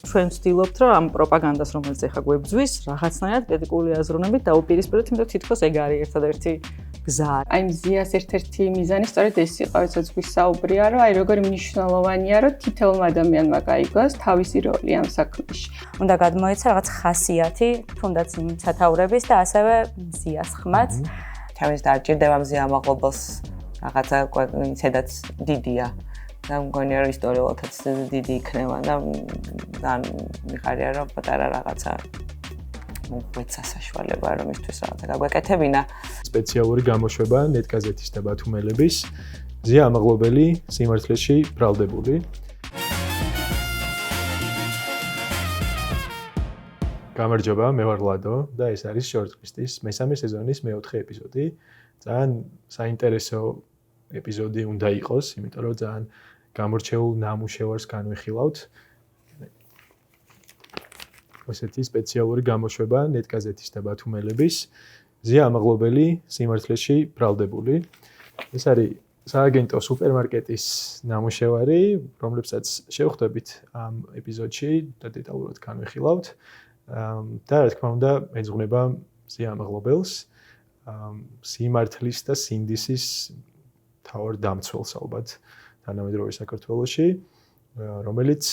ჩვენ ვცდილობთ, რომ ამ პროპაგანდას, რომელიც ეხა გვებძვის, რაღაცნაირად კრიტიკული აზროვნებით დაუპირისპიროთ, იმიტომ რომ თითქოს ეგ არის ერთადერთი გზა. აი მზიას ერთ-ერთი მიზანი სწორედ ეს იყო, როდესაც გვისაუბრია, რომ აი როგორი მნიშვნელოვანია, რომ თითოეულ ადამიანმა გაიგოს თავისი როლი ამ საქმეში. უნდა გადმოეცა რაღაც ხასიათი, თუნდაც სათაურების და ასევე მზიას ხმაც. ჩემს დაჭირდება მზია ამაღლობელს რაღაცა ისედაც დიდია. და მგონია რომ ისტორიულადაც დიდი იქნება და ძალიან მიხარია რომ პატარა რაღაცა მოგვეცა საშუალება რომ ისთვის რაღაცა გაგვეკეთებინა. სპეციალური გამოშვება ნეტგაზეთის და ბათუმელების მზია ამაღლობელი სიმართლეში ბრალდებული. გამარჯობა, მე ვარ ლადო და ეს არის შორტლისტის მესამე სეზონის მეოთხე ეპიზოდი. ძალიან საინტერესო ეპიზოდი უნდა იყოს, იმიტომ რომ ძალიან გამორჩეულ ნამუშევარს განვიხილავთ. ესეთი სპეციალური გამოშვება ნეტგაზეთის და ბათუმელების მზია ამაღლობელი სიმართლეში ბრალდებული. ეს არის სააგენტო სუპერმარკეტის ნამუშევარი, რომლებსაც შევხვდებით ამ ეპიზოდში და დეტალურად განვიხილავთ. და რა თქმა უნდა, ეძღვნება მზია ამაღლობელს, სიმართლის და სინდისის მთავარ დამცველს ალბათ თანამედროვე საქართველოში, რომელიც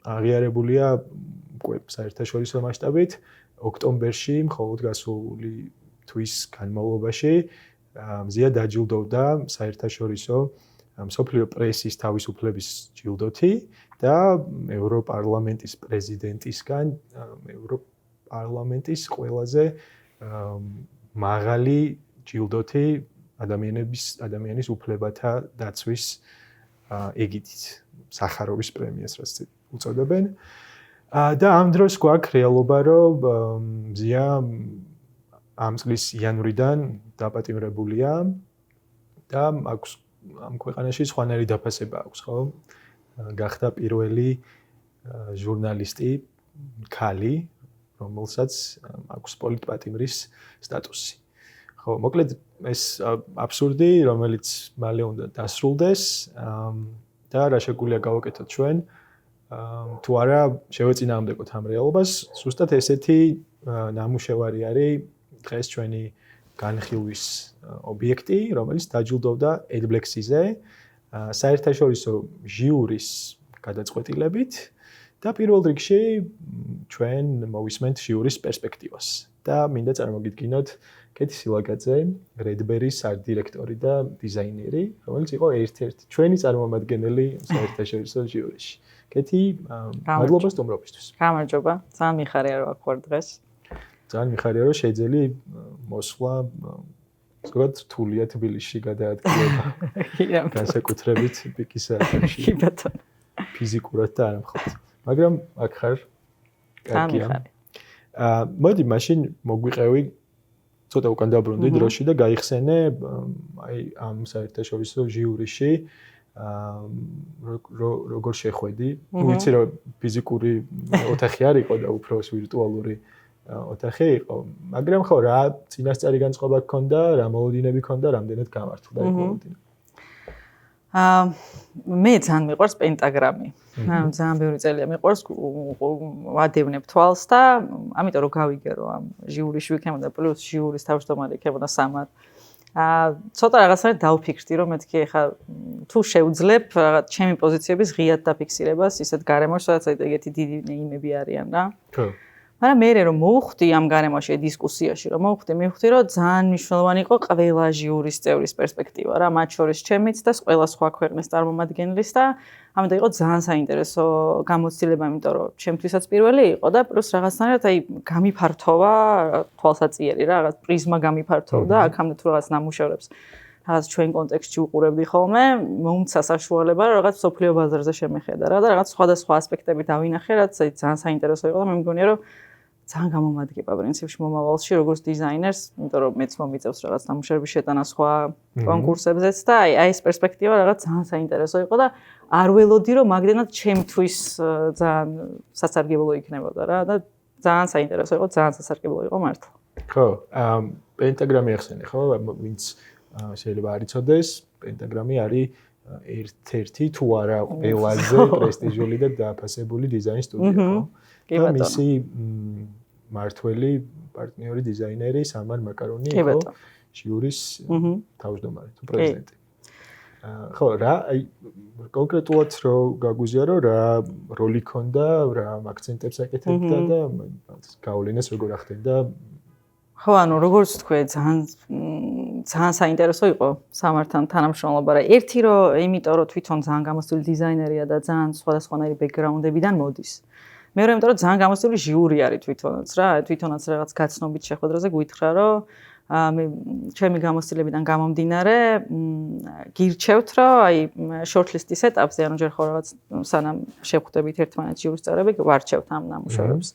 აღიარებულია უკვე საერთაშორისო მასშტაბით ოქტომბერში მხოლოდ გასული თვის განმავლობაში მზია დაჯილდოვდა საერთაშორისო მსოფლიო პრესის თავისუფლების ჯილდოთი და ევროპარლამენტის პრეზიდენტისგან ევროპარლამენტის ყველაზე მაღალი ჯილდოთი ადამიანის უფლებათა დაცვის ეგიდით სახაროვის პრემიას რაც უწოდებენ. და ამ დროს გვაქვს რეალობა, რომ მზია ამ წლის იანვრიდან დაპატიმრებულია და აქვს ამ ქვეყანაში სხვანაირი დაფასება აქვს, ხო? გახდა პირველი ჟურნალისტი ქალი, რომელსაც აქვს პოლიტპატიმრის სტატუსი. ხო, მოკლედ ეს აბსურდი, რომელიც მალე უნდა დასრულდეს და რა შეგვიძლია გავაკეთოთ ჩვენ, თუ არა შევეწინააღმდეგოთ ამ რეალობას, ზუსტად ესეთი ნამუშევარი არის დღეს ჩვენი განხილვის ობიექტი, რომელიც დაჯილდოვდა Edblexis-ზე საერთაშორისო ჟიურის გადაწყვეტილებით და პირველ რიგში ჩვენ მოვისმენთ ჟიურის პერსპექტივას. და მინდა წარმოგიდგინოთ კეთი სილაგაძე, Redberry-ის არდირექტორი და დიზაინერი, რომელიც იყო ერთ-ერთი ჩვენი წარმომადგენელი საერთაშორისო ჟიურიში. კეთი, მადლობა სტუმრობისთვის. გამარჯობა, ძალიან მიხარია რომ აქ ვარ დღეს. ძალიან მიხარია რომ შეძელი მოსვლა ზოგადად რთულია თბილისში გადაადგილება. განსაკუთრებით პიკის საათებში. კი ბატონო. ფიზიკურად და არა მხოლოდ. მაგრამ აქ ხარ კარგია. მოდი მაშინ მოგვიყევი ცოტა უკან დაბრუნდი დროში და გაიხსენე აი ამ საერთაშორისო ჟიურიში როგორ შეხვედი. ვიცი რომ ფიზიკური ოთახი არ იყო და უფრო ვირტუალური ოთახი იყო, მაგრამ ხო რა წინასწარი განწყობა გქონდა, რა მოლოდინები გქონდა, რამდენად გამართლდა ეს მოლოდინები. მე ძალიან მიყვარს პენტაგრამი. ძალიან ბევრი წელია მიყვარს ვადევნებ თვალს და ამიტომ რომ გავიგე რომ ამ ჟიურიში ვიქნებოდა პლუს ჟიურის თავმჯდომარე იქნებოდა სამარ. ცოტა რაღაცნაირად დავფიქრდი რომ მეთქი ეხა თუ შევძლებ რაღაც ჩემი პოზიციების ღიად დაფიქსირებას ისეთ გარემოში, სადაც ეგეთი დიდი ნეიმები არიან რა. ხო. მაგრამ მე რომ მოვხვდი ამ გარემოში დისკუსიაში რომ მივხვდი რომ ძალიან მნიშვნელოვანი იყო ყველა ჟიურის წევრის პერსპექტივა რა, მათ შორის ჩემიც და ყველა სხვა ქვეყნის წარმომადგენლის და ამიტომ იყო ძალიან საინტერესო გამოცდილება, იმიტომ რომ ჩემთვისაც პირველი იყო და პლუს რაღაცნაირად აი გამიფართოვა თვალსაჩინო რა, რაღაც პრიზმა გამიფართოვდა აქამდე თუ რაღაც ნამუშევრებს რაღაც ჩვენ კონტექსტში უყურებდი ხოლმე, მომცა საშუალება რომ რაღაც სოფლიო ბაზარზე შემეხედა რა და რაღაც სხვადასხვა ასპექტები დავინახე, რაც ძალიან საინტერესო იყო და მე მგონია რომ ძალიან გამომადგება პრინციპში მომავალში როგორც დიზაინერს, იმიტომ რომ მეც მომიწევს რაღაც ნამუშევრების შეტანა სხვა კონკურსებზეც და აი ეს პერსპექტივა რაღაც ძალიან საინტერესო იყო და არ ველოდი რომ მაგდენად ჩემთვის ძალიან სასარგებლო იქნებოდა რა და ძალიან საინტერესო იყო, ძალიან სასარგებლო იყო მართლა. ხო, პენტაგრამი ახსენე, ხო? ვინც შეიძლება არ იცოდეს, პენტაგრამი არის ერთ-ერთი თუ არა ყველაზე პრესტიჟული და დააფასებული დიზაინის სტუდია ხო? და მისი მართველი პარტნიორი დიზაინერი სამარ მაკარონი იყო ჟიურის თავმჯდომარე თუ პრეზიდენტი. ხო, რა, აი კონკრეტულად რო გაგვიზიარო რა როლი ქონდა, რა აქცენტებს აკეთებდა და გავლენას როგორ ახდენდა. ხო, ანუ როგორც თქვი, ძალიან საინტერესო იყო სამართან თანამშრომლობა. ერთი რომ იმიტომ რომ თვითონ ძალიან გამოცდილი დიზაინერია და ძალიან სხვადასხვანაირი ბექგრაუნდებიდან მოდის. მეორე იმიტომ რომ ძალიან გამოცდილი ჟიური არის თვითონაც რა, თვითონაც რაღაც გაცნობით შეხვედრაზე გვითხრა რომ მე ჩემი გამოცდილებიდან გამომდინარე გირჩევთ რომ აი შორტლისტის ეტაპზე ანუ ჯერ ხო რაღაც სანამ შევხვდებით ერთმანეთს ჟიურის წევრები ვარჩევთ ამ ნამუშევრებს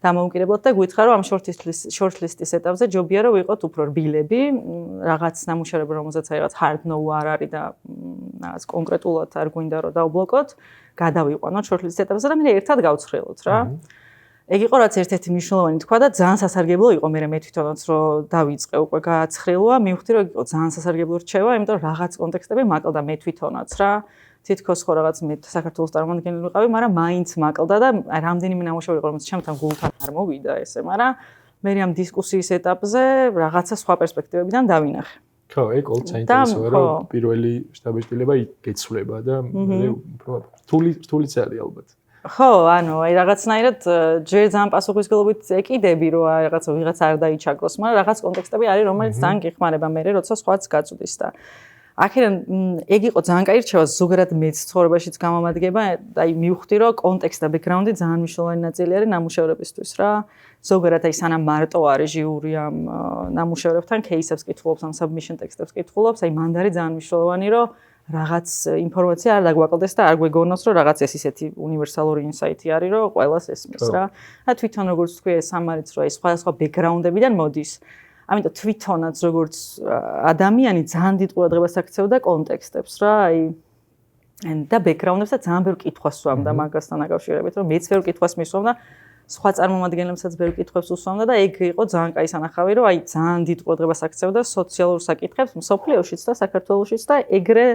დამოუკიდებლად და გვითხრა რომ ამ შორტლისტის ეტაპზე ჯობია რომ ვიყოთ უფრო რბილები რაღაც ნამუშევრები რომელზეც აი რაღაც hard no არ არის და რაღაც კონკრეტულად არ გვინდა რომ დავბლოკოთ გადავიყვანოთ შორტლისტის ეტაპზე და მე ერთად გავცხრილოთ რა ეგ იყო რაც ერთ-ერთი მნიშვნელოვანი თქვა და ძალიან სასარგებლო იყო მე თვითონაც რომ დავიწყე უკვე გააცხრილვა მივხვდი რომ იყო ძალიან სასარგებლო რჩევა იმიტომ რომ რაღაც კონტექსტები მაკლდა მე თვითონაც რა თითქოს ხო რაღაც მე საქართველოს წარმომადგენელი ვიყავი მაგრამ მაინც მაკლდა და რამდენიმე ნამუშევარი იყო რომელიც ჩემთან გულთან არ მოვიდა ესე მაგრამ მე ამ დისკუსიის ეტაპზე რაღაცა სხვა პერსპექტივებიდან დავინახე ხო ეგ ყოველ საინტერესოა რომ პირველი შტაბ-ბიჭდილება გეცვლება და მე უფრო რთულიც არის ალბათ ხო, ანუ აი რაღაცნაირად ჯერ ძალიან პასუხისმგებლობით ეკიდები, რომ აი ვიღაც არ დაიჩაგროს, მაგრამ რაღაც კონტექსტები არის, რომელიც ძალიან გეხმარება მე, როცა სხვაც გაწვდის და აქედან ეგ იყო ძალიან კაი რჩევა, ზოგადად მეც ცხოვრებაშიც გამომადგება, აი მივხვდი, რომ კონტექსტ და ბექგრაუნდი ძალიან მნიშვნელოვანი ნაწილი არის ნამუშევრებისთვის რა. ზოგადად აი სანამ მარტო არის ჟიური ამ ნამუშევრებთან, кейსებს კითხულობს, ამ submission ტექსტებს კითხულობს, აი მანდ არის ძალიან მნიშვნელოვანი, რომ რაღაც ინფორმაცია არ დაგვაკლდეს და არ გვეგონოს რომ რაღაც ეს ისეთი უნივერსალური ინსაიტი არის რომ ყველას ესმის რა. და თვითონ როგორც თქვი ეს სამარიც რომ ეს სხვადასხვა ბექგრაუნდებიდან მოდის. ამიტომ თვითონაც როგორც ადამიანი ძალიან დიდ ყურადღებას აქცევდა კონტექსტებს რა. აი და ბექგრაუნდებს და ძალიან ბევრ კითხვას სვამდა მაგასთან დაკავშირებით რომ მეც ბევრ კითხვას მისვამდა სხვა წარმომადგენლებსაც ბევრ კითხვებს უსვამდა და ეგ იყო ძალიან კაი სანახავი რომ აი ძალიან დიდ ყურადღებას აქცევდა სოციალურ საკითხებს მსოფლიოშიც და საქართველოშიც და ეგრე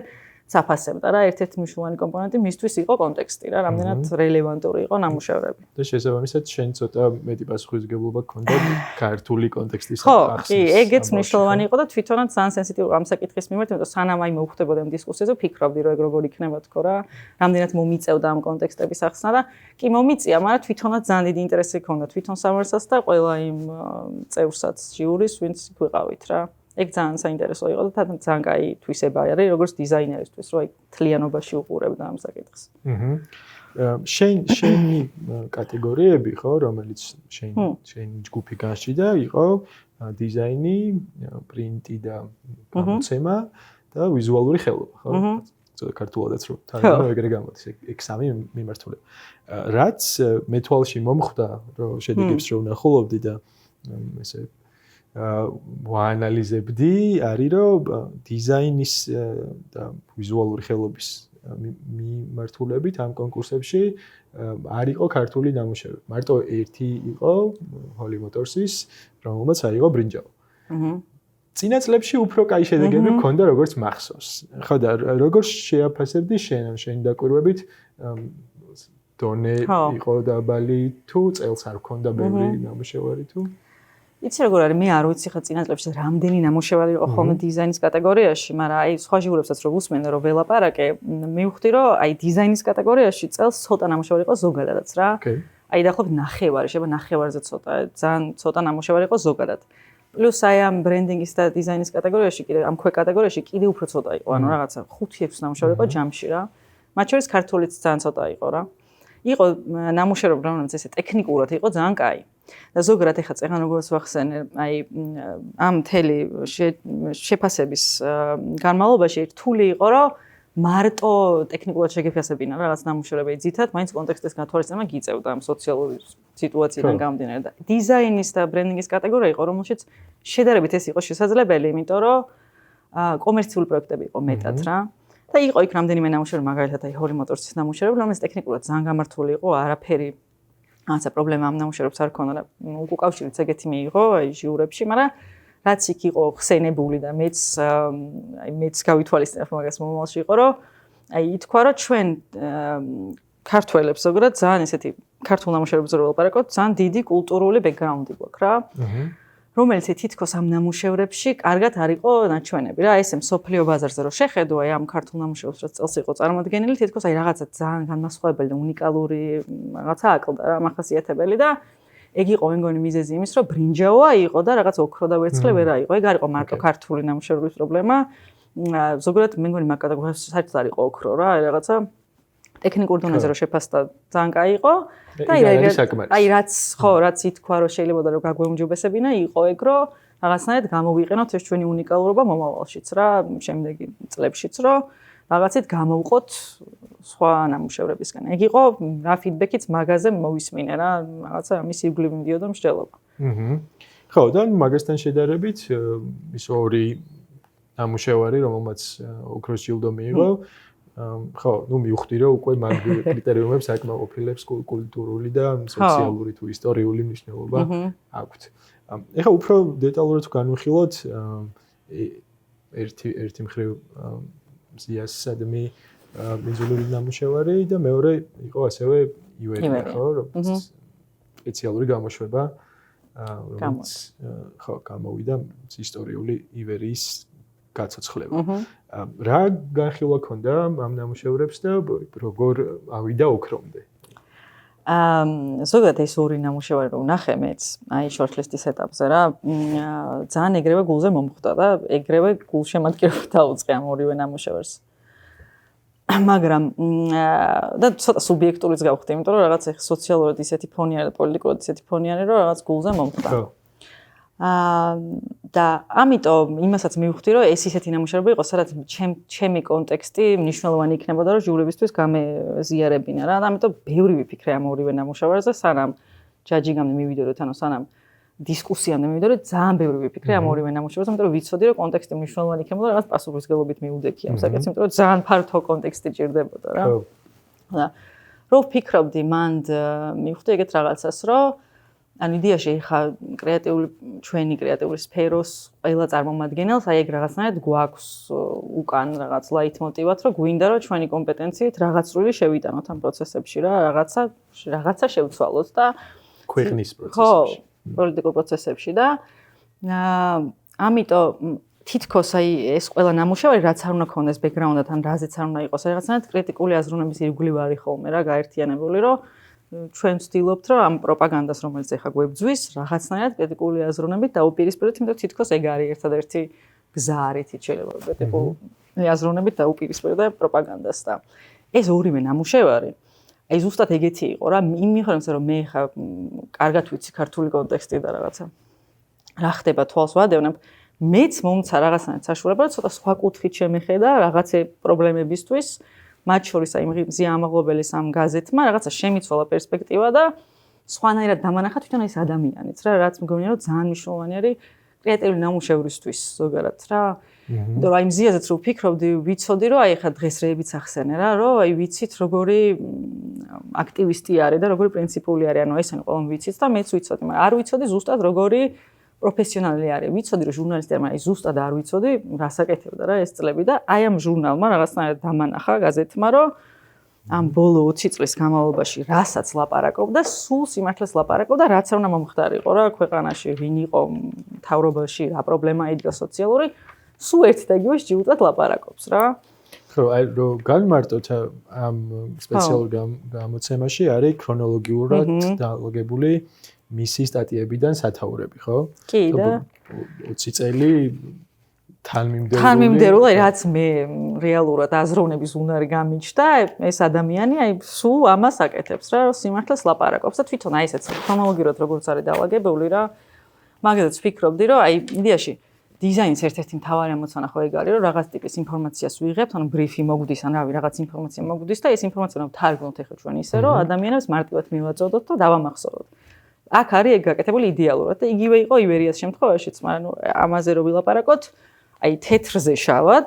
საფასებდა რა ერთ-ერთი მნიშვნელოვანი კომპონენტი მისთვის იყო კონტექსტი რა რამდენად რელევანტური იყო ნამუშევრები და შესაბამისად შენ ცოტა მეტი პასუხისმგებლობა გქონდა ქართული კონტექსტის ახსნას ხო კი ეგეც მნიშვნელოვანი იყო და თვითონაც ძალიან სენსიტიური ამ საკითხის მიმართ იმიტომ სანამ აი მოვხვდებოდი ამ დისკუსიაზე ფიქრობდი რომ ეგ როგორ იქნება თქო რა რამდენად მომიწევდა ამ კონტექსტების ახსნა და კი მომიწია მაგრამ თვითონაც ძალიან დიდი ინტერესი ჰქონდა თვითონ სამარსაც და ყველა იმ წევრსაც ჟიურის ვინც ვიყავით რა ეგ ძალიან საინტერესო იყო და ძალიან კაი თვისება არის როგორც დიზაინერისთვის რომ აი თლიანობაში უყურებდა ამ საკითხს. შენი კატეგორიები ხო რომელიც შენი ჯგუფი განსჭიდა იყო დიზაინი, პრინტი და გამოცემა და ვიზუალური ხელობა ხო? ზოგადად ქართულადაც რომ თან ეგრე გამოდის ეგ სამი მიმართულება. რაც მე თვალში მომხვდა რომ შედეგებს რო ვნახულობდი და ესე ვაანალიზებდი არის რომ დიზაინის და ვიზუალური ხელობის მიმართულებით ამ კონკურსებში არ იყო ქართული ნამუშევრები. მარტო ერთი იყო Holy Motors-ის, რომელმაც აიღო ბრინჯაო. წინა წლებში უფრო კაი შედეგები ჰქონდა როგორც მახსოვს. ხო და როგორ შეაფასებდი შენ შენი დაკვირვებით დონე იყო დაბალი თუ წელს არ ჰქონდა ბევრი ნამუშევარი თუ იცი როგორ არის მე არ ვიცი ხა წინა წლებში რამდენი ნამუშევარი იყო ხოლმე დიზაინის კატეგორიაში, მაგრამ აი სხვა ჟიურებსაც რო ვუსმენე რომ ველაპარაკე, მივხვდი რომ აი დიზაინის კატეგორიაში წელს ცოტა ნამუშევარი იყო ზოგადადაც რა. აი დაახლოებით ნახევარი, შეიძლება ნახევარზე ცოტა, ძალიან ცოტა ნამუშევარი იყო ზოგადად. პლუს აი ამ ბრენდინგის და დიზაინის კატეგორიაში კიდე ამ ქვე კატეგორიაში კიდე უფრო ცოტა იყო, ანუ რაღაცა 5-6 ნამუშევარი იყო ჯამში რა. მათ შორის ქართულიც ძალიან ცოტა იყო რა. იყო ნამუშევრები რომელიც ესე ტექნიკურად იყო ძალიან კაი. და ზოგადად ეხლა წეგან როგორც ვახსენე, აი ამ მთელი შეფასების განმავლობაში რთული იყო, რომ მარტო ტექნიკურად შეგეფასებინა რაღაც ნამუშევრები ძითად, მაინც კონტექსტის გათვალისწინება გიწევდა ამ სოციალური სიტუაციიდან გამომდინარე და დიზაინის და ბრენდინგის კატეგორია იყო, რომელშიც შედარებით ეს იყო შესაძლებელი, იმიტომ რომ კომერციული პროექტები იყო მეტად რა. და იყო იქ რამდენიმე ნამუშევარი, მაგალითად აი Holy Motors-ის ნამუშევრები, რომელიც ტექნიკურად ძალიან გამართული იყო, არაფერი რაღაცა პრობლემა ამ ნამუშევრებს არ ქონდა და უკავშირიც ეგეთი მიიღო აი ჟიურებში, მაგრამ რაც იქ იყო ხსენებული და მეც გავითვალისწინებ მაგას მომავალში იყო, რომ აი ითქვა, რომ ჩვენ ქართველებს ზოგადად ძალიან ესეთი ქართულ ნამუშევრებზე რო ვლაპარაკობთ, ძალიან დიდი კულტურული ბექგრაუნდი გვაქვს რა. რომელიც თითქოს ამ ნამუშევრებში კარგად არ იყო ნაჩვენები რა. ესე მსოფლიო ბაზარზე რო შეხედო აი ამ ქართულ ნამუშევრებს რაც წელს იყო წარმოადგენილი, თითქოს აი რაღაცა ძალიან განმასხვავებელი და უნიკალური რაღაცა აკლდა რა, მახასიათებელი და ეგ იყო მე მგონი მიზეზი იმის, რომ ბრინჯაოა იყო და რაღაც ოქრო და ვერცხლი ვერ აიყო. ეგ არ იყო მარტო ქართული ნამუშევრების პრობლემა. ზოგადად მე მგონი მაგ კატეგორიას საერთოდ არ იყო ოქრო რა, რაღაცა ტექნიკურ დონეზე რო შეფასდა ძალიან კაი იყო და აი რაც ითქვა რომ შეიძლება რომ გაგვეუმჯობესებინა იყო ეგ რომ რაღაცნაირად გამოვიყენოთ ეს ჩვენი უნიკალურობა მომავალშიც რა შემდეგი წლებშიც რომ რაღაცით გამოვყოთ სხვა ნამუშევრებისგან ეგ იყო რა ფიდბექიც მაგაზე მოვისმინე რა რაღაცა ამის ირგვლივ მიდიოდა მსჯელობა ხო და მაგასთან შედარებით ის ორი ნამუშევარი რომელმაც ოქროს ჯილდო მიიღო ხო, ну მივხვდი რომ უკვე მაგ კრიტერიუმებს აკმაყოფილებს კულტურული და სოციალური თუ ისტორიული მნიშვნელობა აქვთ. ეხლა უფრო დეტალურად განვიხილოთ ერთი მხრივ ზიას სადმი ვიზუალური ნამუშევარი და მეორე იყო ასევე ივერი, ხო, რომელიც სპეციალური გამოშვება რომელიც ხო გამოვიდა ისტორიული ივერის გაცოცხლება. რა განხილვა ქონდა ამ ნამუშევრებს და როგორ ავიდა ოქრომდე? ზოგადად ეს ორი ნამუშევარი რომ ნახე მეც, აი შორტლისტის ეტაპზე რა, ძალიან ეგრევე გულზე მომხვდა და ეგრევე გულშემატკივრება დაუწყე ამ ორივე ნამუშევარს. მაგრამ და ცოტა სუბიექტურიც გავხდი, იმიტომ რომ რაღაც ეს სოციალურად ისეთი ფონი არის და პოლიტიკურად ისეთი ფონი არის, რომ რაღაც გულზე მომხვდა. და ამიტომ იმასაც მივხვდი რომ ეს ისეთი ნამუშევრები იყო სადაც ჩემი კონტექსტი მნიშვნელოვანი იქნებოდა რომ ჟიურებისთვის გამეზიარებინა რა და ამიტომ ბევრი ვიფიქრე ამ ორივე ნამუშევარზე სანამ ჯაჯინგამდე მივიდოდეთ ანუ სანამ დისკუსიამდე მივიდოდეთ ძალიან ბევრი ვიფიქრე ამ ორივე ნამუშევრზე იმიტომ რომ ვიცოდი რომ კონტექსტი მნიშვნელოვანი იქნებოდა რაღაც პასუხისმგებლობით მივუდექი ამ საკითხს იმიტომ რომ ძალიან ფართო კონტექსტი ჭირდებოდა რა და რო ვფიქრობდი მანდ მივხვდი ეგეთ რაღაცას რომ ანუ იდეაში ხა ჩვენი კრეატიული სფეროს ყველა წარმომადგენელს აი ეგ რაღაცნაირად გვაქვს უკან რაღაც ლაითმოტივად რომ გვინდა რომ ჩვენი კომპეტენციით რაღაც წვლილი შევიტანოთ ამ პროცესებში რა რაღაცა შევცვალოთ და ქვეყნის პროცესებში ხო პოლიტიკურ პროცესებში და ამიტომ თითქოს აი ეს ყველა ნამუშევარი რაც არ უნდა ქონდეს ბექგრაუნდად ან რაზეც არ უნდა იყოს რაღაცნაირად კრიტიკული აზროვნების ირგვლივ არის ხოლმე რა გაერთიანებული რომ ჩვენ ვცდილობთ რომ ამ პროპაგანდას რომელიც ეხა გვებძვის რაღაცნაირად კრიტიკული აზროვნებით დაუპირისპირდეთ, იმიტომ თითქოს ეგ არის ერთადერთი გზა არითი შეიძლება კრიტიკული აზროვნებით დაუპირისპირდე პროპაგანდას და ეს ორივე ნამუშევარი აი ზუსტად ეგეთი იყო რა იმ მიხედვით რომ მე ეხა კარგად ვიცი ქართული კონტექსტი და რაღაცა რა ხდება თვალს ვადევნებ მეც მომცა რაღაცნაირად საშუალება რომ ცოტა სხვა კუთხით შემეხედა რაღაცე პრობლემებისთვის მათ შორის აი მზია ამაღლობელის ამ გაზეთმა რაღაცა შემიცვალა პერსპექტივა და სხვანაირად დამანახა თვითონ ეს ადამიანიც რა რაც მგონია რომ ძალიან მნიშვნელოვანი არის კრეატიული ნამუშევრისთვის ზოგადად რა იმიტომ რომ აი მზიაზეც რო ვფიქრობდი ვიცოდი რომ აი ხა დღეს რეებიც ახსენე რა რომ აი ვიცით როგორი აქტივისტი არის და როგორი პრინციპული არის ანუ ესენი ყველამ ვიცით და მეც ვიცოდი მაგრამ არ ვიცოდი ზუსტად როგორი პროფესიონალი არის. ვიცოდი რომ ჟურნალისტებმა აი ზუსტად არ ვიცოდი რას აკეთებდა რა ეს წლები და აი ამ ჟურნალმა რაღაცნაირად დამანახა გაზეთმა რომ ამ ბოლო 20 წლის განმავლობაში რასაც ლაპარაკობდა, სულ სიმართლეს ლაპარაკობდა, რაც არ უნდა მომხდარიყო რა ქვეყანაში, ვინ იყო მთავრობაში, რა პრობლემა იდგა სოციალური, სულ ერთ და იგივე ჯიუტად ლაპარაკობს რა. ხო, აი რომ განმარტოთ ამ სპეციალურ გამოცემაში არის ქრონოლოგიურად დალოგებული მისი სტატიებიდან სათაურები, ხო? კი და 20 წელი თანმიმდევრული რაც მე რეალურად აზროვნების უნარი გამიჩნდა, ეს ადამიანი აი სულ ამას აკეთებს რა, სიმართლეს ლაპარაკობს და თვითონ აი ესეც ქრონოლოგიურად როგორც არის დალაგებული რა. მაგალითად ვფიქრობდი რომ აი იდეაში დიზაინის ერთ-ერთი მთავარი ამოცანა ხო ეგ არის რომ რაღაც ტიპის ინფორმაციას ვიღებთ, ანუ ბრიფი მოგვდის, ან რავი, რაღაც ინფორმაცია მოგვდის და ეს ინფორმაცია უნდა ვთარგმნოთ ახლა ჩვენ ისე რომ ადამიანებს მარტივად მივაწოდოთ და დავამახსოვროთ. აქ არის ეგ გაკეთებული იდეალურად და იგივე იყო ივერიას შემთხვევაშიც, მაგრამ ნუ ამაზე რო ვილაპარაკოთ, აი თეთრზე შავად,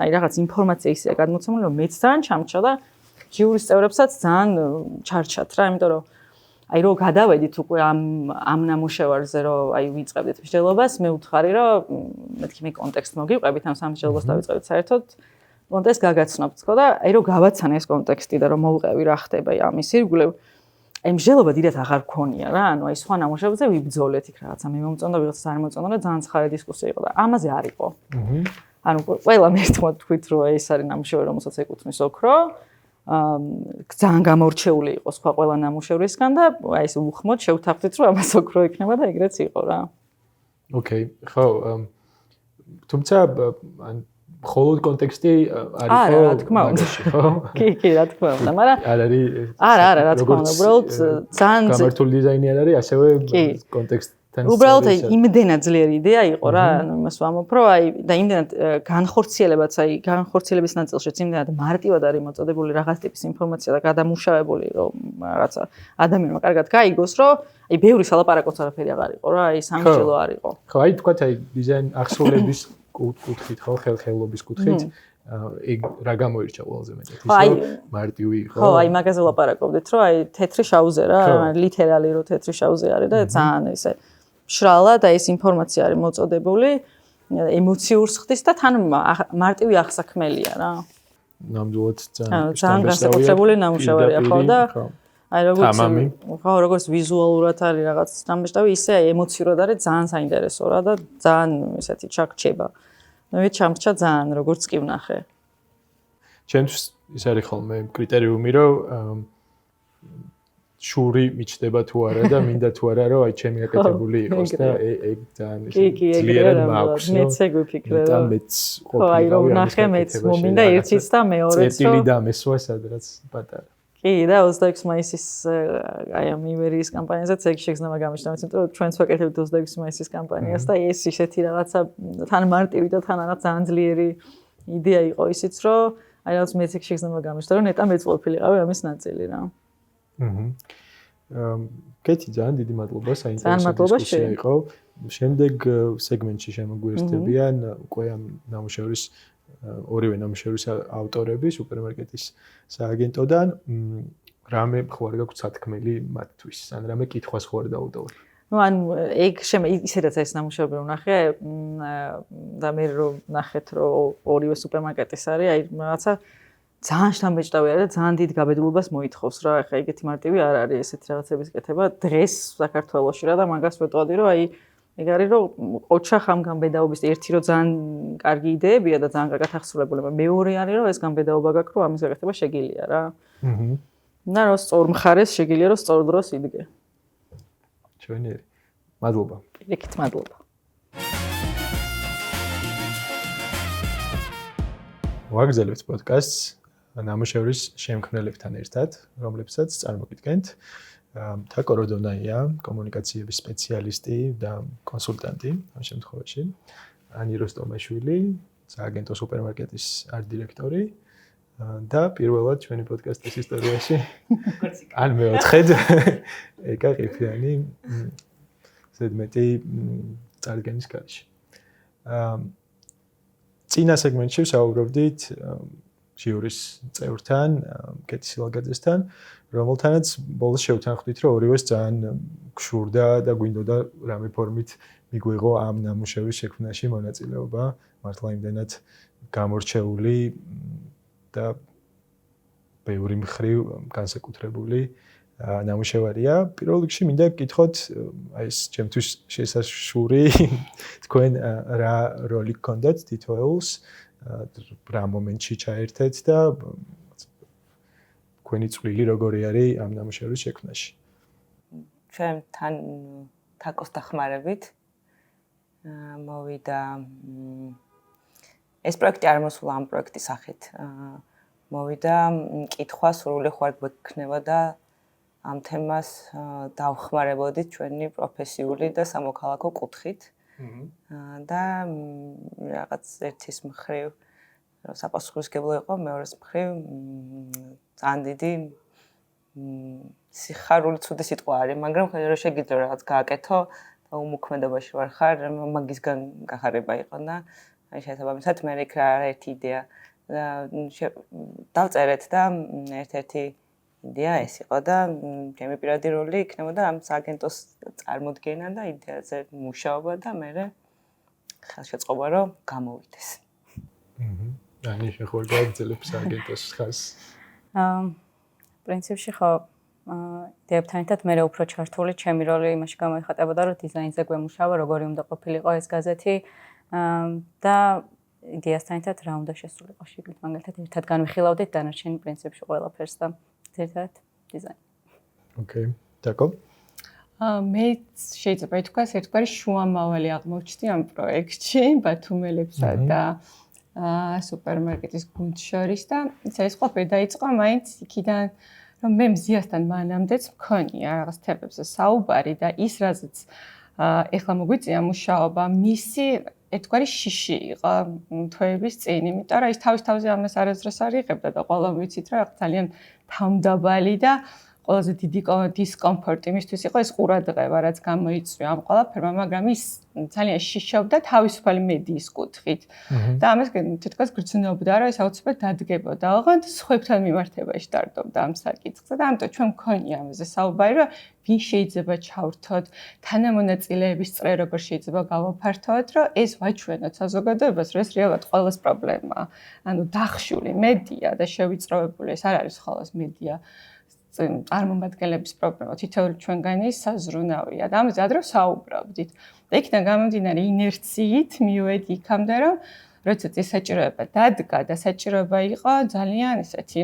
აი რაღაც ინფორმაცია ისეა გადმოცემული, რომ მეც ძალიან ჩამჩა და ჯიურის წევრებსაც ძალიან ჩარჩათ რა, იმიტომ რომ აი რო გადავედით უკვე ამ ნამუშევარზე რომ აი ვიწყებდით მსჯელობას, მე ვთხარი რომ მეთქი მე კონტექსტ მოგიყვებით ამ სამსჯელობას დავიწყებთ საერთოდ კონტექსტ გაგაცნობთ თქო და აი რომ გავაცანე ეს კონტექსტი და რომ მოვყევი რა ხდება ამის ირგვლივ აი მსჯელობა დიდად აღარ გქონია რა ანუ აი სხვა ნამუშევრებზე ვიბრძოლეთ იქ რაღაცა მე მომწონდა ვიღაცას არ მომწონდა და ძალიან ცხარე დისკუსია იყო და ამაზე არ იყო ანუ ყველა მერტმოდ თქვით რომ ეს არის ნამუშევარი რომელსაც ეკუთვნის ოქრო ძალიან გამორჩეული იყო სხვა ყველა ნამუშევრისგან და აი ეს უხმოდ შევთანხმდით რომ ამას ოქრო ექნება და ეგრეც იყო რა ოკეი ხო თუმცა მხოლოდ კონტექსტი არის ხო? რა თქმა უნდა. კი, რა თქმა უნდა, მაგრამ არ არის არა, რა თქმა უნდა, უბრალოდ ძალიან გამართული დიზაინი არ არის, ასევე კონტექსტთან. უბრალოდ იმდენად ძლიერი იდეა იყო რა, ანუ იმას ვამბობ, რომ აი და იმდენად განხორციელებაც, აი განხორციელების ნაწილშიც იმდენად მარტივად არის მოწოდებული რაღაც ტიპის ინფორმაცია და გადამუშავებული, რომ რაღაცა ადამიანმა კარგად გაიგოს, რომ აი ბევრი სალაპარაკოც არაფერი აღარ იყო რა, აი სამშობლო არ იყო. ხო, აი თქვა აი დიზაინ ახსოვლების კუთხით ხო ხელობის კუთხით ეგ რა გამოირჩა ყველაზე მეტად ის რომ მარტივი იყო ხო აი მაგაზე ლაპარაკობდით რომ აი თეთრი შავზე რა ლიტერალი რომ თეთრი შავზე არის და ძალიან ესე შრალად აი ეს ინფორმაცია არის მოწოდებული ემოციურს ხდის და თან მარტივი აღსაქმელია რა ნამდვილად ძალიან განსაკუთრებული ნამუშევარია ხო და აი როგორც ვიზუალურად არის რაღაც ნამუშევარი ისე აი ემოციურად არის ძალიან საინტერესო რა და ძალიან ესეთი ჩაგრჩება მე ჩამრჩა ძალიან როგორც კი ვნახე ჩემთვის ის არის ხოლმე კრიტერიუმი რომ შური მიჩდება თუ არა და მინდა თუ არა რომ აი ჩემი აკეთებული იყოს და ეგ ძალიან ძლიერად მაქვს მეც ეგ ვიფიქრე რა მეც ხო აი რომ ვნახე მეც მომინდა ერთიც და მეორეც რომ წერტილი დამესვა სადღაც პატარა კი და 26 მაისის აი ამ ივერიის კამპანიაზეც ეგ შეგრძნება გამიშთა, იმიტომ რომ ჩვენც ვაკეთებთ 26 მაისის კამპანიას და ეს ისეთი რაღაცა თან მარტივი და თან რაღაც ძალიან ძლიერი იდეა იყო ისიც რომ აი რაღაც მეც ეგ შეგრძნება გამიშთა, რომ ნეტა მეც ყოფილიყავი ამის ნაწილი რა. კეთი ძალიან დიდი მადლობა საინტერესო დისკუსია იყო. შემდეგ სეგმენტში შემოგვიერთებიან უკვე ამ ნამუშევრის ორივე ნამუშევრის ავტორები სუპერმარკეტის სააგენტოდან რამე ხوار გაქვთ სათქმელი მათთვის ან რამე კითხვას ხوار დაუდავთ ну ან ეგ ისედაც ეს ნამუშევრები ვნახე და მე რომ ნახეთ რომ ორივე სუპერმარკეტის არის აი რაღაცა ძალიან შთამბეჭდავი არის და ძალიან დიდ გაბედულობას მოითხოვს რა ხა ეგეთი მარტივი არ არის ესეთი რაღაცების კეთება დღეს საქართველოში რა და მაგას ვეტყოდი რომ აი ეგ არის რომ ყოჩა ხამ გამბედაობის ერთი რომ ძალიან კარგი იდეებია და ძალიან კარგად ახსოვებული მეორე არის რომ ეს გამბედაობა გაქვს რომ ამის გაკეთება შეგიძლია რა. და რომ სწორ მხარეს შეგიძლია რომ სწორ დროს იდგე. ჩვენიერი. მადლობა. პირიქით მადლობა. ვაგრძელებთ პოდკასტს ნამუშევრის შემქმნელებთან ერთად, რომლებსაც წარმოგიდგენთ. თაკო როდონაია, კომუნიკაციების სპეციალისტი და კონსულტანტი ამ შემთხვევაში. ანი როსტომაშვილი, სააგენტო სუპერმარკეტის ართ-დირექტორი და პირველად ჩვენი პოდკასტის ისტორიაში ან მეოთხედ ეკა ყიფიანი ზედმეტი წარდგენის კაცი. წინა სეგმენტში ვსაუბრობდით ჟიურის წევრთან, კეთი სილაგაძესთან, რომელთანაც ბოლოს შევთანხმდით, რომ ორივეს ძალიან გშურდა და გვინდოდა რამე ფორმით მიგვიღო ამ ნამუშევრის შექმნაში მონაწილეობა, მართლა იმდენად გამორჩეული და ბევრი მხრივ განსაკუთრებული ნამუშევარია. პირველ რიგში მინდა გკითხოთ, აი ეს ჩემთვის შესაშური თქვენ რა როლი გქონდათ თითოეულს რა მომენტში ჩაერთეთ და თქვენი წვლილი როგორი არის ამ ნამუშევრის შექმნაში? ჩვენთან თაკოს დახმარებით მოვიდა ეს პროექტი არ მოსულა ამ პროექტის სახით. მოვიდა კითხვა სრული ხوار გვექნება და ამ თემას დავხმარებოდით ჩვენი პროფესიული და სამოქალაქო კუთხით. და რაღაც ერთის მხრივ საპასუხისმგებლო იყო, მეორეს მხრივ ძალიან დიდი სიხარული ცუდი სიტყვა არის, მაგრამ ხელი შეგიძლია რაღაც გააკეთო და უმოქმედებაში ვარ ხარ, მაგისგან გახარება იყო და აი შესაბამისად მე იქ რა ერთი იდეა დავწერეთ და ერთ-ერთი იდეა ეს იყო და ჩემი პირადი როლი იქნებოდა ამ სააგენტოს წარმოდგენა და იდეაზე მუშაობა და მე ხელშეწყობა რომ გამოვიდეს. ანუ შეხوار გაიგრძელებს სააგენტოს ხაზს. პრინციპში ხო დებთან ერთად მე უფრო ჩართული ჩემი როლი იმაში გამოიხატებოდა რომ დიზაინზე გვემუშავა როგორი უნდა ყოფილიყო ეს გაზეთი და იდეასთან ერთად რა უნდა შესულიყო შიგნით მაგალითად ერთად განვიხილავდით დანარჩენი პრინციპში ყველაფერს და ერთად დიზაინი. ოკეი. დაკო? მე შეიძლება ითქვას ერთგვარი შუამავალი აღმოჩნდი ამ პროექტში ბათუმელებსა და სუპერმარკეტის გუნდს შორის და ეს ყველაფერი დაიწყო მაინც იქიდან რომ მე მზიასთან მანამდეც მქონია რაღაც თემებზე საუბარი და ის რაზეც ეხლა მოგვიწია მუშაობა მისი ერთგვარი შიში იყო თვეების წინ, იმიტომ რომ ის თავის-თავზე ამას არასდროს არ იღებდა და ყველამ ვიცით რა ძალიან თავმდაბალი და ყველაზე დიდი დისკომფორტი მისთვის იყო ეს ყურადღება, რაც გამოიწვია ამ ყველაფერმა, მაგრამ ის ძალიან შიშობდა თავისუფალი მედიის კუთხით. და ამას თითქოს გრძნობდა, რომ ეს აუცილებლად დადგებოდა. ოღონდ სხვებთან მიმართებაში დარდობდა ამ საკითხზე და ამიტომ ჩვენ მქონია ამაზე საუბარი, რომ ვინ შეიძლება ჩავრთოთ, თანამონაწილეების წრე როგორ შეიძლება გავაფართოვოთ, რომ ეს ვაჩვენოთ საზოგადოებას, რომ ეს რეალურად ყველას პრობლემაა. ანუ დახშული მედია და შევიწროებული ეს არ არის ხოლმე მედია. წარმომადგენლების პრობლემა თითოეული ჩვენგანი საზრუნავია და ამაზე ადრე საუბრობდით. და იქიდან გამომდინარე ინერციით მივედი იქამდე რომ როდესაც ეს საჭიროება დადგა და საჭიროება იყო ძალიან ესეთი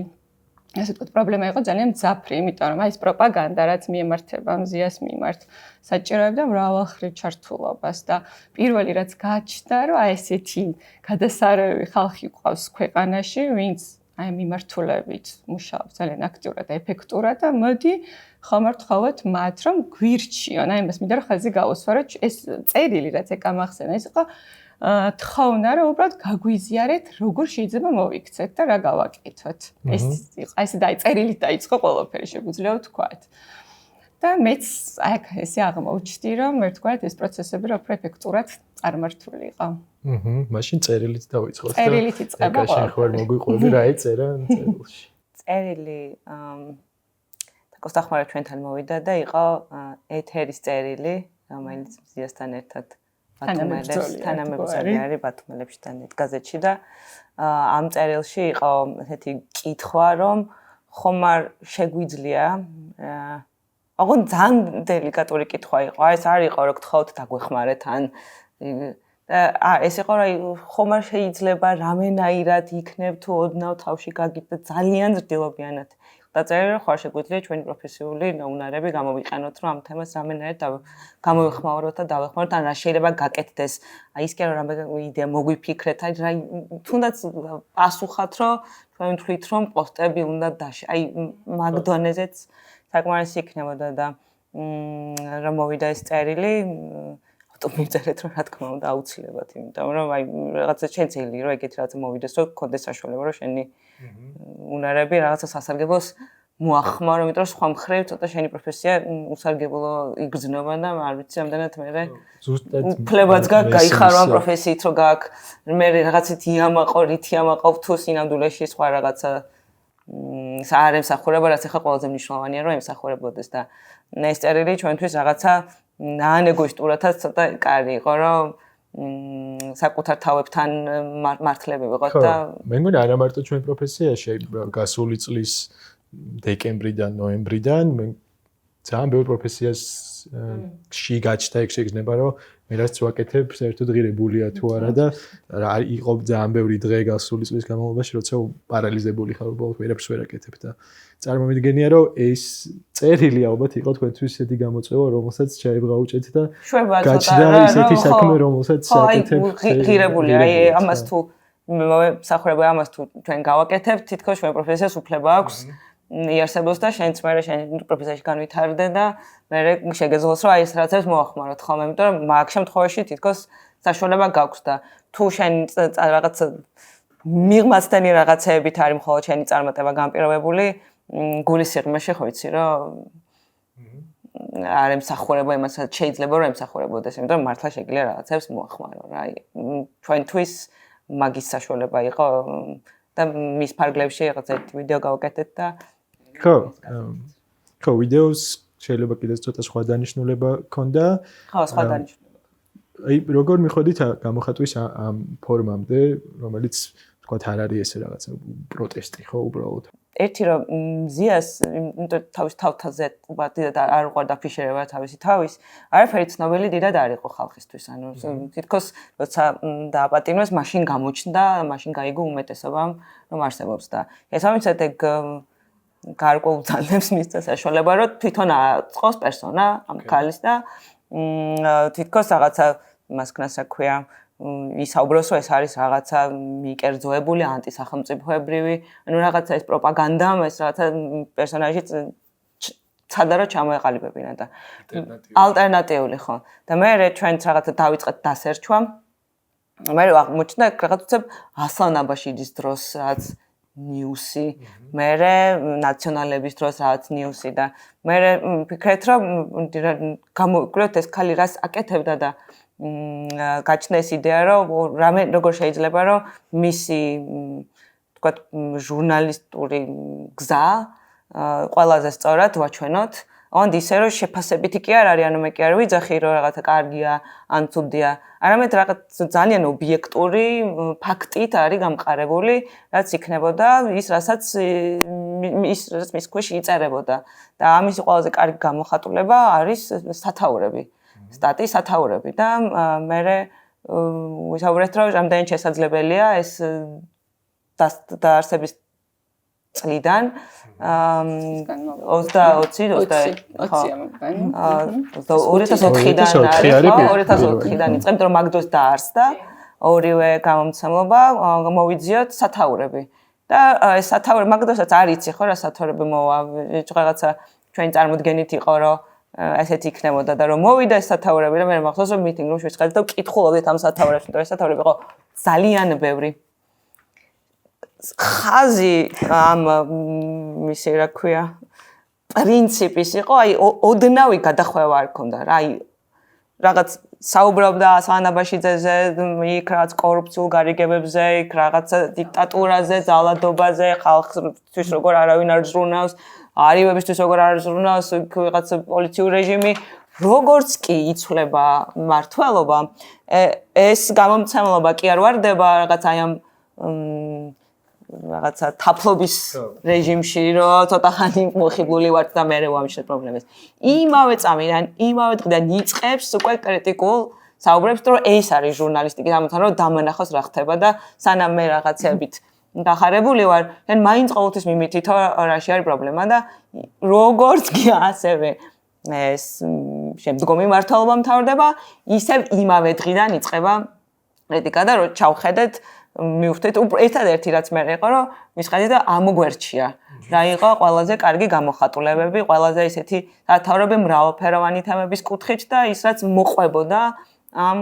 ასე ვთქვათ პრობლემა იყო ძალიან მძაფრი, იმიტომ რომ აი ეს პროპაგანდა რაც მიემართება მზიას მიმართ საჭიროებდა მრავალმხრივ ჩართულობას და პირველი რაც გაჩნდა რომ აი ესეთი გადასარევი ხალხი ყავს ქვეყანაში, ვინც აი მიმართულებით მუშაობს ძალიან აქტიურად და ეფექტურად და მოდი ხომ არ თხოვოთ მათ რომ გვირჩიონ, აი იმას მინდა რომ ხაზი გაუსვა, რომ ეს წერილი რაც ეკამახსენა ის იყო თხოვნა რომ უბრალოდ გაგვიზიარეთ როგორ შეიძლება მოვიქცეთ და რა გავაკეთოთ. ეს იყო აი ეს წერილით დაიწყო ყველაფერი შეგვიძლია ვთქვათ. და მეც აი ესე აღმოჩნდი რომ ერთგვარად ეს პროცესები რა უფრო ეფექტურად წარმართული იყო. მაშინ წერილით დავიწყოთ. წერილით იწყება ყველა. შეხوار მოგვიყვები რა ეწერა წერილში. წერილი კოსტახმარა ჩვენთან მოვიდა და იყო ეთერის წერილი, რომელიც მზიასთან ერთად თანამებრძოლი არის ბათუმელებშთან ერთ გაზეთში და ამ წერილში იყო ესეთი კითხვა, რომ ხომ არ შეგვიძლია ოღონდ ძალიან დელიკატური კითხვა იყო. ეს არ იყო რომ გთხოვთ დაგვეხმარეთ ან ეს იყო რომ ხომ არ შეიძლება რამენაირად იქნებ თუ ოდნავ თავში გაგით და ძალიან ზრდილობიანად დაწერილი რომ ხარ შეგვიძლია ჩვენი პროფესიული უნარები გამოვიყენოთ რომ ამ თემას რამენაირად გამოვიხმაუროთ და დავეხმაროთ ან რა შეიძლება გაკეთდეს. აი ის კი არა რამე იდეა მოგვიფიქრეთ, აი რა თუნდაც პასუხად რომ ჩვენ ვთვლით რომ პოსტები უნდა აი მაგდონეზეც საკმარისი იქნებოდა და რომ მოვიდა ეს წერილი მივწერეთ რომ რა თქმა უნდა აუცილებლად, იმიტომ რომ აი რაღაცა შეიძლება რომ ეგეთი რაღაცა მოვიდეს რომ გქონდეს საშუალება რომ შენი უნარები რაღაცა სასარგებლოს მოახმარო, იმიტომ რომ სხვა მხრივ ცოტა შენი პროფესია უსარგებლო იგრძნობა და არ ვიცი ამდენად მე ზუსტად ფლებაც გაიხარო ამ პროფესიით რომ გააკ მე რაღაცით იამაყო რითი ამაყავ თუ სინამდვილეში სხვა რაღაცა არ ემსახურება, რაც ახლა ყველაზე მნიშვნელოვანია რომ ემსახურებოდეს და ეს წერილი ჩვენთვის რაღაცა ნაანეგოისტურათაც ცოტა კარი იყო რომ საკუთარ თავებთან მართლები ვიყოთ და მე მგონი არა მარტო ჩვენ პროფესიაში გასული წლის დეკემბრიდან ნოემბრიდან მე ძალიან ბევრ პროფესიაში გაჩნდა ეგ შეგრძნება რომ მე რაც ვაკეთებ საერთოდ ღირებულია თუ არა და რა იყო ძალიან ბევრი დღე გასული წლის განმავლობაში როცა პარალიზებული ხარ უბრალოდ ვერაფერს ვერ აკეთებ და წარმომიდგენია რომ ეს წერილი ალბათ იყო თქვენთვის ისეთი გამოწვევა რომელსაც ჩაებღაუჭეთ და გაჩნდა ისეთი საქმე რომელსაც აკეთებ ღირებული აი ამას თუ მსახურება ამას თუ ჩვენ გავაკეთებთ თითქოს ჩვენ პროფესიას უფლება აქვს იარსებოს და შენც მე შენ პროფესიაში განვითარდე და მე შეგეძლოს რომ აი ეს რაღაცებს მოახმაროთ ხოლმე, იმიტომ რომ მაგ შემთხვევაში თითქოს საშუალება გაქვს და თუ შენ რაღაც მიღმაცდენი რაღაცეებით არის მხოლოდ შენი წარმატება განპირობებული, გულის სიღრმეში ხო იცი რომ არ ემსახურება იმასაც შეიძლება რომ ემსახურებოდეს, იმიტომ რომ მართლა შეგიძლია რაღაცებს მოახმარო რა. აი ჩვენთვის მაგის საშუალება იყო და მის ფარგლებში რაღაც ერთი ვიდეო გავაკეთეთ და ხო, ვიდეოს შეიძლება კიდევ ცოტა სხვა დანიშნულება ქონდა. ხო, სხვა დანიშნულება. აი, როგორ მიხვედით გამოხატვის ამ ფორმამდე, რომელიც თქვათ არ არის ესე რაღაცა პროტესტი, ხო, უბრალოდ. ერთი რომ ზიას თავის თავთაზე დიდად არ უყვარდა აფიშირება თავისი თავის, არაფერი ცნობილი დიდად არ იყო ხალხისთვის. ანუ თითქოს როცა დააპატიმრეს, მაშინ გამოჩნდა, მაშინ გაიგო უმეტესობამ რომ არსებობს და ესამიცად ეგ გარკვეულ ძალებს მისცა საშუალება რომ თვითონ აწყოს პერსონა ამ ქალის და თითქოს რაღაცა მას ქნას რა ქვია ისაუბროს რომ ეს არის რაღაცა მიკერძოებული ანტისახელმწიფოებრივი ანუ რაღაცა ეს პროპაგანდა ეს რაღაცა პერსონაჟი ცადა რომ ჩამოეყალიბებინა და ალტერნატიული ხო და მე ჩვენც რაღაცა დავიწყეთ დასერჩვა მე აღმოჩნდა რაღაცა ასლან აბაშიძის დროს რაც ნიუსი, მერე ნაციონალების დროს რაც ნიუსი და მერე ვფიქრეთ რომ გამოვიკვიროთ ეს ქალი რას აკეთებდა და გაჩნდა ეს იდეა რომ რამე როგორ შეიძლება რომ მისი თქვა ჟურნალისტური გზა ყველაზე სწორად ვაჩვენოთ ან ისე რომ შეფასებითი კი არ არის ანუ მე კი არ ვიძახი რომ რაღაცა კარგია ან ცუდია არამედ რაღაც ძალიან ობიექტური ფაქტით არის გამყარებული რაც იქნებოდა ის რასაც მის ქვეშ იწერებოდა და ამის ყველაზე კარგი გამოხატულება არის სათაურები სტატიის სათაურები და მე ვისაუბრეთ რომ რამდენი შესაძლებელია ეს დაარსების წლიდან 2004-დან იწყებთ რომ მაგდოს დაარსდა ორივე გამომცემლობა მოვიძიოთ სათაურები და ეს სათაურები მაგდოსაც არ იცი ხო რა სათაურები მოვა რაღაცა ჩვენი წარმოდგენით იყო რომ ასეთი იქნებოდა და რომ მოვიდა ეს სათაურები და მე მახსოვს რომ მიტინგ რუმში ვიწყებთ და ვკითხულობდით ამ სათაურებს და ეს სათაურები იყო ძალიან ბევრი ხაზი ამ ისე რა ქვია პრინციპის იყო აი ოდნავი გადახვევა არ ქონდა რა აი რაღაც საუბრობდა ასანაბაშიძეზე იქ რაღაც კორუფციულ გარიგებებზე იქ რაღაც დიქტატურაზე ძალადობაზე ხალხთვის როგორ არავინ არ ზრუნავს არივებისთვის როგორ არ ზრუნავს რაღაც პოლიციური რეჟიმი როგორც კი იცვლება მართლობა ეს გამომცემლობა კი არ ვარდება რაღაც აი ამ რაღაცა თაფლობის რეჟიმში რომ ცოტა ხანი მოხიბლული ვარ და მე ვამშრე პრობლემებს. იმავე წამიდან, იმავე დღიდან იწყებს უკვე კრიტიკულ საუბრებს რომ ეს არის ჟურნალისტიკის ამოთან რომ დამანახოს რა ხდება და სანამ მე რაღაცებით გახარებული ვარ, თან მაინც ყოველთვის მიმითითო რაში არის პრობლემა და როგორც კი ასევე ეს შემდგომი მართლობა მთავრდება, ისევ იმავე დღიდან იწყება კრიტიკა და რომ ჩავხედეთ მივხვდით ერთადერთი რაც მე იყო რომ მისყედი და ამოგვერჩია რა იყო ყველაზე კარგი გამოხატულებები ყველაზე ისეთი სათავრობი მრავალფეროვანი თემების კუთხით და ის რაც მოყვებოდა ამ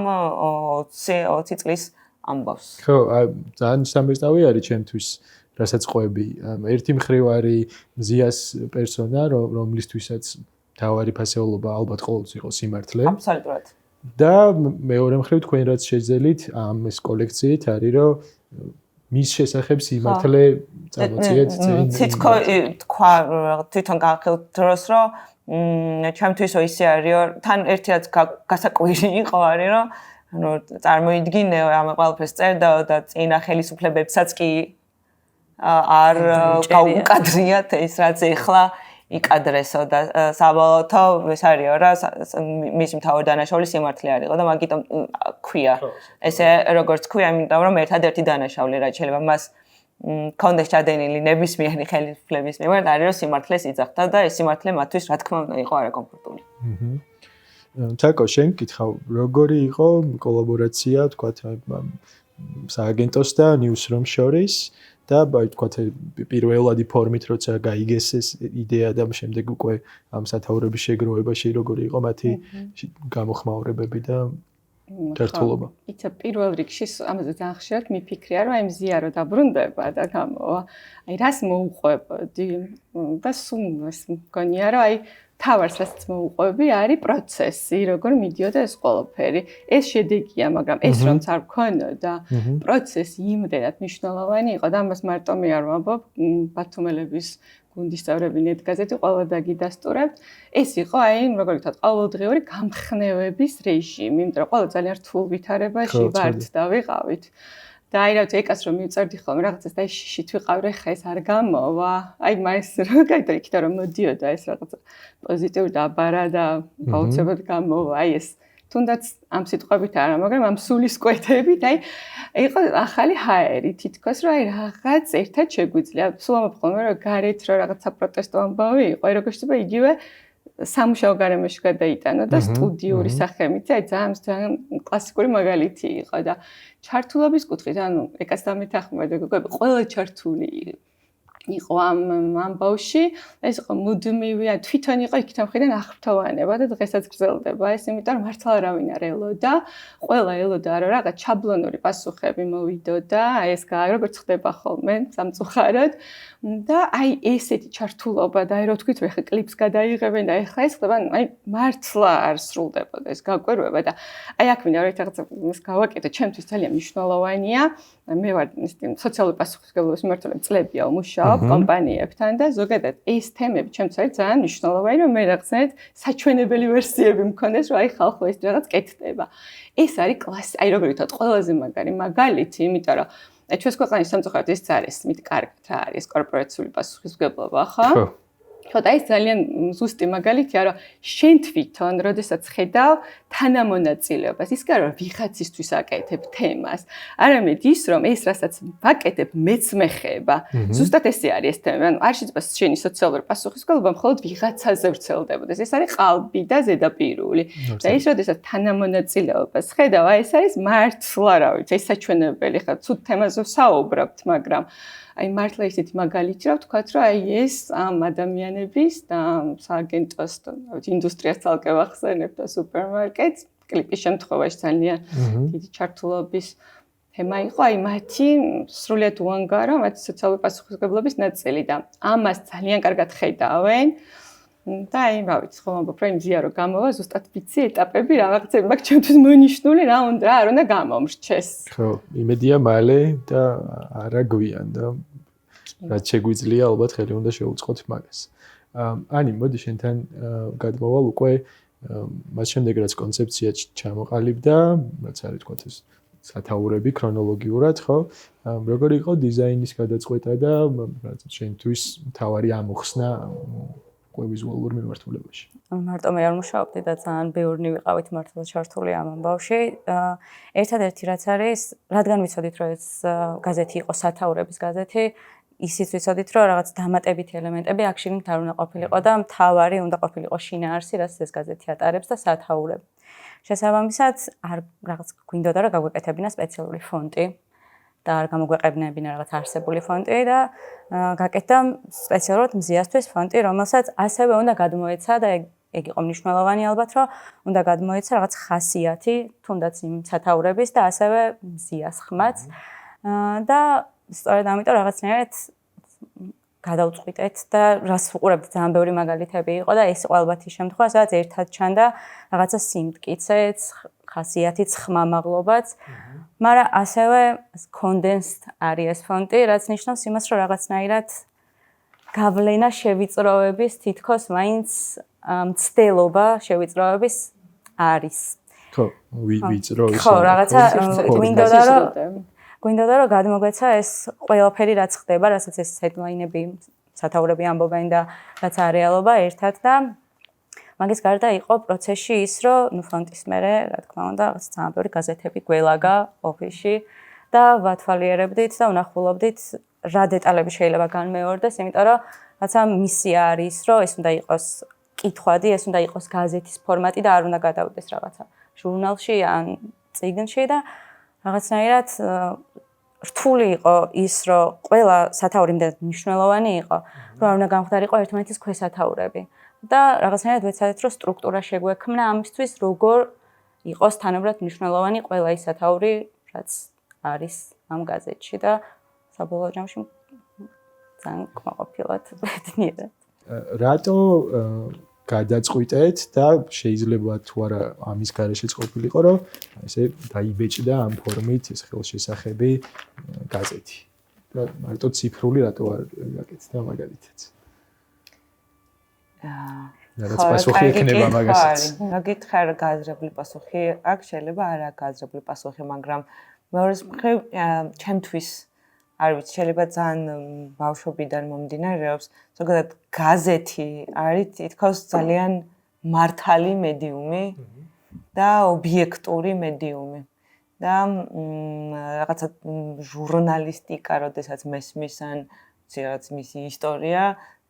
20 წლის ამბავს ხო ძალიან სამეწავი არის ჩემთვის რასაც ყვები ერთი მხრივ არის ზიას პერსონა რომლისთვისაც თავარი ფასეულობა ალბათ ყოველთვის იყო სიმართლე აბსოლუტურად და მეორე მხრივ თქვენ რაც შეძელით ამ ეს კოლექციით არის რომ მის შესახებ სიმართლე წამოწიეთ თითქო თქვა თვითონ განხილვ დროს რომ ჩემთვის ისე არის რომ თან ერთი რაც გასაკვირი იყო არის რომ ანუ წარმოიდგინე ამ ყველაფერს წერდა და წინა ხელისუფლებებსაც კი არ გაუკადრიათ ეს რაც ეხლა იკადრესო და საბოლოოდ ეს არისო რა მის მთავარ დანაშაული სიმართლე არისო და მაგიტომ ქვია ესე როგორც ქვია იმიტომ რომ ერთადერთი დანაშაული რაც შეიძლება მას კონდეს ჩადენილი ნებისმიერი ხელისუფლების მიმართ არის რომ სიმართლეს იძახდა და ეს სიმართლე მათთვის რა თქმა უნდა იყო არაკომფორტული. ჩაკო შენ გითხავ როგორი იყო კოლაბორაცია თქვათ სააგენტოს და ნიუსრუმს შორის და თქვათ პირველადი ფორმით როცა გაიგეს ეს იდეა და შემდეგ უკვე ამ სათაურების შეგროვებაში როგორი იყო მათი გამოხმაურებები და ერთულობა. იცი პირველ რიგში ამაზე ძალიან ხშირად მიფიქრია რომ აი მზია რო დაბრუნდება და გამოვა. აი რას მოუყვებოდი და სულ ეს მგონია რომ აი თავარს რასაც მოუყვები არის პროცესი, როგორ მიდიოდა ეს ყველაფერი. ეს შედეგია, მაგრამ ეს რომც არ ქონოდა, პროცესი იმდენად მნიშვნელოვანი იყო და ამას მარტო მე არ ვამბობ, ბათუმელების გუნდის წევრები ნეტგაზეთი ყველა დაგიდასტურებთ. ეს იყო აი როგორ ვთქვათ, ყოველდღიური გამხნევების რეჟიმი, იმიტომ რომ ყველა ძალიან რთულ ვითარებაში ვართ და ვიყავით. და აი რაც ეკას რომ მივწერდი ხოლმე რაღაცას და შიშით ვიყავი, ხა ეს არ გამოვა. აი მაინც რაღაცა იქიდან რომ მოდიოდა ეს რაღაცა პოზიტიური დაბარა და აუცილებლად გამოვა. აი ეს თუნდაც ამ სიტყვებით არა, მაგრამ ამ სულისკვეთებით, აი იყო ახალი ჰაერი, თითქოს რომ აი რაღაც ერთად შეგვიძლია. სულ ამბობ რომ გარეთ რომ რაღაცა პროტესტო ამბავი იყო, აი როგორ შეიძლება იგივე სამუშაო გარემოში გადაიტანო და სტუდიური სახელით, აი ძალიან კლასიკური მაგალითი იყო და ჩართულობის კუთხით, ანუ ეკაც დამეთანხმება გოგოები, ყველა ჩართული იყო ამ ბავში, ეს იყო მუდმივი, თვითონ იყო იქით ამხიდან აღფრთოვანება და დღესაც გრძელდება ეს, იმიტომ რომ მართლა არავინ არ ელოდა, ყველა ელოდა რომ რაღაც შაბლონური პასუხები მოვიდოდა, აი ეს როგორც ხდება ხოლმე სამწუხაროდ და აი ესეთი ჩართულობა და აი რო თქვით მე ხა კლიპს გადაიღებენ და ეხლა ეს ხდება, აი მართლა არ სრულდებოდა ეს გაკვირვება და აი აქ მინდა რომ რაღაც ის გავაკეთე, ჩემთვის ძალიან მნიშვნელოვანია. მე ვარ სოციალური პასუხისმგებლობის მიმართულებით წლებია ვმუშაობ კომპანიებთან და ზოგადად ეს თემები ჩემთვის არის ძალიან მნიშვნელოვანი, რომ მე რაღაცნაირად საჩვენებელი ვერსიები მქონდეს, რომ აი ხალხო ეს რაღაც კეთდება. ეს არის აი როგორ ვთქვათ, ყველაზე მაგარი მაგალითი, იმიტომ რომ ჩვენს ქვეყანაში სამწუხაროდ ეს არის მით კარგად რა არის კორპორაციული პასუხისმგებლობა, ხო? ხო და ეს ძალიან ზუსტი მაგალითია, რომ შენ თვითონ, როდესაც ხედავ თანამონაწილეობას, ის კი არა რომ ვიღაცისთვის აკეთებ თემას, არამედ ის რომ ეს რასაც ვაკეთებ, მეც მეხება. ზუსტად ესე არის ეს თემა, ანუ არ შეიძლება შენი სოციალური პასუხისმგებლობა მხოლოდ ვიღაცაზე ვრცელდებოდეს. ეს არის qalbi და ზედაპირული. და ის როდესაც თანამონაწილეობას ხედავ, აი ეს არის მართლა, რა ვიცი, ეს საჩვენებელი ხა ცუდ თემაზე ვსაუბრობთ, მაგრამ აი მართლა ისეთი მაგალითი რა ვთქვათ, რომ აი ეს ამ ადამიანების და სააგენტოს და ინდუსტრიას ცალკე ვახსენებ და სუპერმარკეტს კლიპის შემთხვევაში ძალიან დიდი ჩართულობის თემა იყო, აი მათი სრულიად უანგარო, მათი სოციალური პასუხისმგებლობის ნაწილი და ამას ძალიან კარგად ხედავენ. და აი რა ვიცი, ხომ ამბობ, რომ იმზია რომ გამოვა ზუსტად ვიცი ეტაპები რაღაცები, მაგ ჩემთვის მონიშნული რა უნდა გამომრჩეს. ხო, იმედია მალე და არა გვიან და რაც შეგვიძლია ალბათ ხელი უნდა შევუწყოთ მაგას. ანი, მოდი შენთან გადმოვალ უკვე მას შემდეგ რაც კონცეფცია ჩამოყალიბდა, რაც არის თქვა ეს სათაურები ქრონოლოგიურად, ხო? როგორი იყო დიზაინის გადაწყვეტა და რაც შენთვის თავარი ამოხსნა ვიზუალურ მიმართულებაში. მარტო მე არ მუშაობდი და ძალიან ბევრი ვიყავით მართლა ჩართული ამ ამბავში. ერთადერთი რაც არის, რადგან ვიცოდით რომ ეს გაზეთი იყო სათაურების გაზეთი, ისიც ვიცოდით რომ რაღაც დამატებითი ელემენტები აქ შიგნით არ უნდა ყოფილიყო და მთავარი უნდა ყოფილიყო შინაარსი, რაც ეს გაზეთი ატარებს და სათაურები. შესაბამისად, არ რაღაც გვინდოდა რომ გაგვეკეთებინა სპეციალური ფონტი. და არ გამოგვეყებინებინა რაღაც არსებული ფონტი და გაკეთდა სპეციალურად მზიასთვის ფონტი, რომელსაც ასევე უნდა გადმოეცა და ეგ იყო მნიშვნელოვანი ალბათ, რომ უნდა გადმოეცა რაღაც ხასიათი, თუნდაც იმ სათაურების და ასევე მზიას ხმაც. და სწორედ ამიტომ რაღაცნაირად გადავწყვიტეთ და რას ვუყურებთ ძალიან ბევრი მაგალითები იყო და ეს იყო ალბათ ის შემთხვევა, სადაც ერთად ჩანდა რაღაცა სიმტკიცეც, ხასიათიც, ხმამაღლობაც. მაგრამ ასევე condensed არის ეს ფონტი, რაც ნიშნავს იმას, რომ რაღაცნაირად გავლენა შევიწროების თითქოს მაინც მცდელობა შევიწროების არის. ხო, ვიწროების. ხო, რაღაცა გვინდოდა რომ გადმოგვეცა ეს ყველაფერი რაც ხდება, რასაც ეს headline-ები, სათაურები ამბობენ და რაც არეალობა ერთად და მაგის გარდა იყო პროცესში ის, რომ ფონტის მერე, რა თქმა უნდა, ძალიან ბევრი გაზეთები გველაგა ოფისში და ვათვალიერებდით და ვნახულობდით, რა დეტალები შეიძლება განმეორდეს, იმიტომ რომ რაცა მისია არის, რომ ეს უნდა იყოს კითხვადი, ეს უნდა იყოს გაზეთის ფორმატი და არ უნდა გადავიდეს რაღაცა ჟურნალში ან წიგნში და რაღაცნაირად რთული იყო ის, რომ ყველა სათაური მნიშვნელოვანი იყო, რომ არ უნდა გამხდარიყო ერთმანეთის ქვესათაურები. და რაღაცნაირად ვეცადეთ, რომ სტრუქტურა შეგვექმნა ამისთვის, როგორ იყოს თანაბრად მნიშვნელოვანი ყველა ის სათაური, რაც არის ამ გაზეთში და საბოლოო ჯამში ძალიან კმაყოფილად ვეცდიერად. რატო გადაწყვიტეთ და შეიძლება თუ არა ამის გარეშეც ყოფილიყო, რომ ესე დაიბეჭდა ამ ფორმით ეს ხელშესახები გაზეთი. და მარტო ციფრული რატო არ გაკეთდა მაგალითად? რაც პასუხი ექნება მაგასაც. რა გითხარ გააზრებული პასუხი? აქ შეიძლება არ აქვს გააზრებული პასუხი, მაგრამ მეორე მხრივ ჩემთვის არ ვიცი, შეიძლება ძალიან ბავშვობიდან მომდინარეობს, ზოგადად გაზეთი არის თითქოს ძალიან მართალი მედიუმი და ობიექტური მედიუმი. და რაღაცა ჟურნალისტიკა, როდესაც მესმის ან რაღაც მისი ისტორია,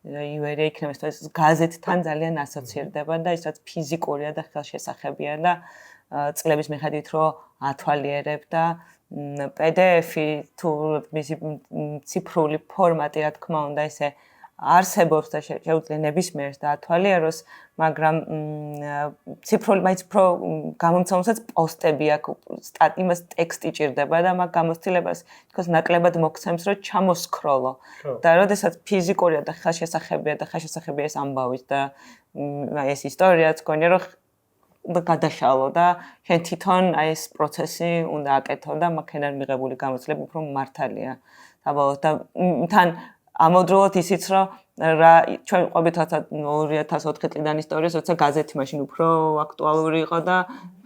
ივერია იქნება ეს გაზეთთან ძალიან ასოცირდება და ის რაც ფიზიკურია და ხელშესახებია და წლების მიხედვით რომ ათვალიერებ და PDF-ი თუ მისი ციფრული ფორმატი რა თქმა უნდა ესე არსებობს და შეუძლია ნებისმიერს და ათვალიეროს, მაგრამ ციფრული მაინც უფრო გამომცემლსაც პოსტები აქვს, იმას ტექსტი ჭირდება და მაგ გამოცდილებას თქოს ნაკლებად მოგცემს რომ ჩამოსკროლო. და როდესაც ფიზიკურია და ხელშესახებია და ხელშესახებია ეს ამბავით და ეს ისტორიაც გონია რომ გადაშალო და შენ თვითონ აი ეს პროცესი უნდა აკეთო და მაქედან მიღებული გამოცდილება უფრო მართალია. საბოლოოდ და თან ამავდროულად ისიც რომ რა ჩვენ ყვებით 2004 წლიდან ისტორიას, როცა გაზეთი მაშინ უფრო აქტუალური იყო და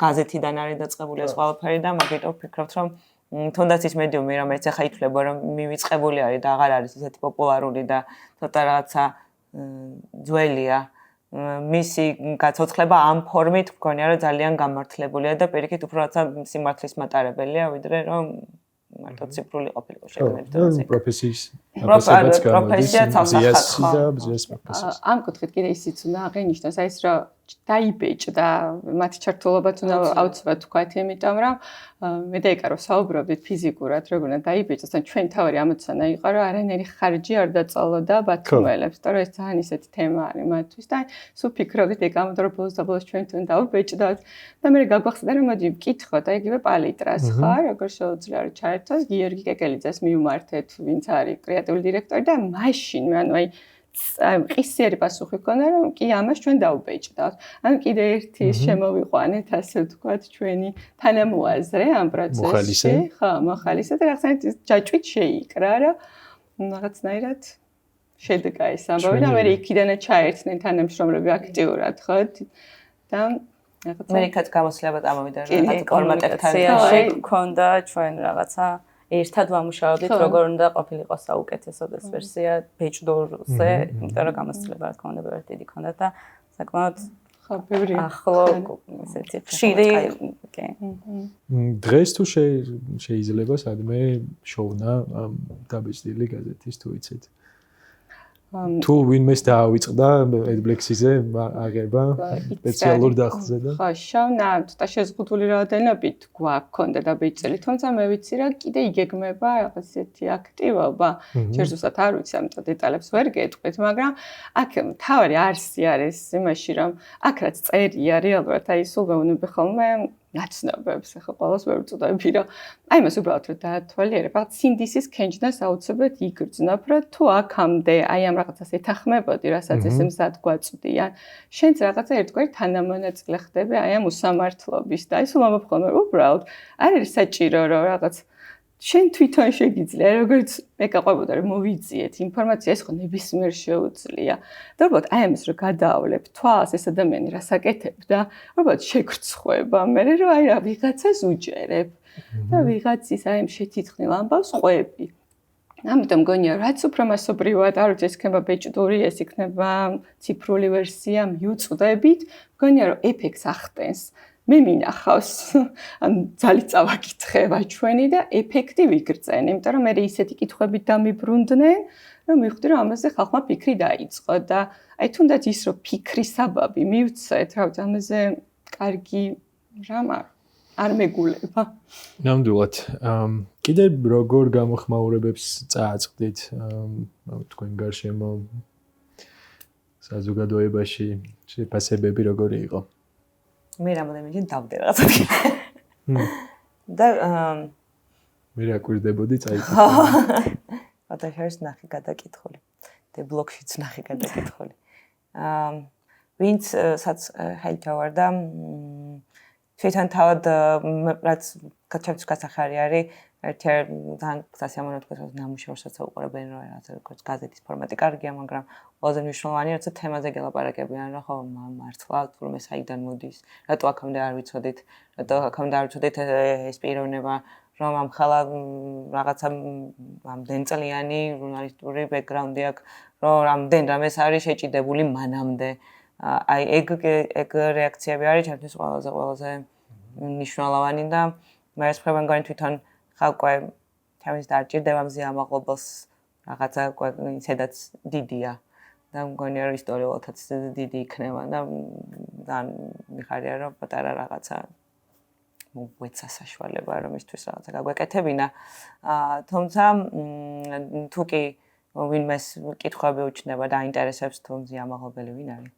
გაზეთიდან არის დაწყებული ეს ყველაფერი და მაგიტომ ვფიქრობთ რომ თუნდაც ის მედიუმი რომელიც ახლა ითვლება რომ მივიწყებული არის და აღარ არის ისეთი პოპულარული და ცოტა რაღაცა ძველია მისი გაცოცხლება ამ ფორმით მგონია რომ ძალიან გამართლებულია და პირიქით უფრო რაღაცა სიმართლის მატარებელია ვიდრე რომ მარტო ციფრული ყოფილიყო შეგნებით. პროფესიის პროფესიაც ახსნა. ამ კუთხით კიდე ისიც უნდა აღინიშნოს, აი ეს რომ დაიბეჭდა მათი ჩართულობაც უნდა აუცილებლად თქვათ, იმიტომ რომ მე და ეკა რომ საუბრობდით ფიზიკურად, როგორ უნდა დაიბეჭდეს, და ჩვენ თავი ამოცანა იყო, რომ არანაირი ხარჯი არ დაწოლოდა ბათუმელებს, იმიტომ რომ ეს ძალიან ისეთი თემა არის მათთვის და სულ ფიქრობდით ეკა ამიტომ რომ ბოლოს ჩვენ თუნ დავიბეჭდოთ და მე გაგვახსნა რომ მოდი ვკითხოთ, აი იგივე პალიტრას ხარ, როგორ შეუძლია რომ ჩაერთოს გიორგი კეკელიძეს მივმართეთ, ვინც არის კრეატიული დირექტორი და მაშინ ანუ აი ყისიერი პასუხი ქონა რომ კი ამას ჩვენ დავუბეჭდავთ. ანუ კიდე ერთი შემოვიყვანეთ ასე ვთქვათ ჩვენი თანამოაზრე ამ პროცესში. ხო, მოხალისე და რაღაცნაირად ჯაჭვით შეიკრა რომ რაღაცნაირად შედგა ეს ამბავი და მე იქიდანაც ჩაერთნენ თანამშრომლები აქტიურად, ხო? და ამერიკაც გამოსლება ამოვიდა რაღაც ფორმატებთან შექონდა ჩვენ რაღაცა ერთად ვამუშავებდით როგორ უნდა ყოფილიყო საუკეთესო ეს ვერსია ბეჭდორზე, იმიტომ რომ გამოცდილება რა თქმა უნდა ბევრი დიდი ქონდა და საკმაოდ ხო ბევრი ახლო ესეთი ხშირი კი. დღეს თუ შეიძლება სადმე შოვნა ამ დაბეჭდილი გაზეთის თუ იცით. თუ ვინმეს დაავიწყდა Adblexis-ზე აღება სპეციალურ დახზე და ხო შოვნა ცოტა შეზღუდული რაოდენობით გვაქონდა დაბეჭდილი, თუმცა მე ვიცი რა კიდე იგეგმება რაღაც ესეთი აქტივობა. ჯერ ზუსტად არ ვიცი ამიტომ დეტალებს ვერ გეტყვით, მაგრამ აქ თავი არსი არის იმაში რომ აქ რაც წერია რეალურად აი სულ ვეუბნები ხოლმე ნაცნობებს ახლა ყველას ვერ ვწოდები რომ აი მას უბრალოდ რომ დაათვალიერებ, რაღაც სინდისის ქენჯნას აუცილებლად იგრძნობ, რომ თუ აქამდე აი ამ რაღაცას ეთანხმებოდი, რასაც ესე მზად გვაწვდიან, შენც რაღაცა ერთგვარი თანამონაწილე ხდები აი ამ უსამართლობის და აი სულ მომხდომე უბრალოდ არ არის საჭირო რომ რაღაც შენ თვითონ შეგიძლია როგორც მე გაყვებოდა რომ მოვიძიეთ ინფორმაცია ეს ხო ნებისმიერ შეუძლია და უბრალოდ აი ამას რომ გადაავლებ თვალს ეს ადამიანი რას აკეთებს და უბრალოდ შეგრცხვება მე რომ აი რა ვიღაცას უჯერებ და ვიღაცის აი ამ შეთითხნილ ამბავს ყვები ამიტომ გონია რაც უფრო მასობრივად არ ვიცი ეს იქნება ბეჭდური ეს იქნება ციფრული ვერსია მივწვდებით გონია რომ ეფექტს ახდენს მე მინახავს ან ძალით წავაკითხება ჩვენი და ეფექტი ვიგრძენ, იმიტომ რომ მე ისეთი კითხვებით დამიბრუნდნენ, რომ მივხვდი რომ ამაზე ხალხმა ფიქრი დაიწყო და აი თუნდაც ის რომ ფიქრის საბაბი მივცეთ, რა ვიცი, ამაზე კარგი რამ არ მეგულება. ნამდვილად. კიდე როგორ გამოხმაურებებს წააწყდით თქვენ გარშემო საზოგადოებაში შეფასებები როგორი იყო? მე რამოდენმე დავდე რაღაცა. და მე რა კვირდებოდი წაიკითხე. ფოტოშოპს ნახე გადაკითხული. და ბლოგშიც ნახე გადაკითხული. ვინც სადაც ჰაიჯავარ და თვითონ თავად რაც ჩემთვის გასახარი არის ძალიან სასიამოვნო თქვა, რომ ნამუშევრსაც უყურებენ, რომ რაღაც გაზეთის ფორმატი კარგია, მაგრამ ყველაზე მნიშვნელოვანია, როცა თემაზე გელაპარაკებიან, რომ ხო მართლა თურმე საიდან მოდის, რატო აქამდე არ ვიცოდით, ეს პიროვნება, რომ ამ ხალა რაღაცა ამდენ წლიანი ჟურნალისტური ბექგრაუნდი აქვს, რომ რამდენ რამეს არის შეჭიდებული მანამდე. აი ეგ რეაქციები არის ჩემთვის ყველაზე მნიშვნელოვანი და მე ვფიქრობ, რომ თვითონ ხალხი თავის დაჭირდება მზე ამაღლობას რაღაცა სადაც დიდია და მგონია რომ ისტორიულადაც დიდი იქნება და ძალიან მიხარია რომ პატარა რაღაცა მოგვეცა საშუალება რომ ისთვის რაღაცა გაგვეკეთებინა. თუმცა თუკი ვინმეს კითხვები უჩნდება და აინტერესებს თუ მზე ამაღლებელი ვინ არის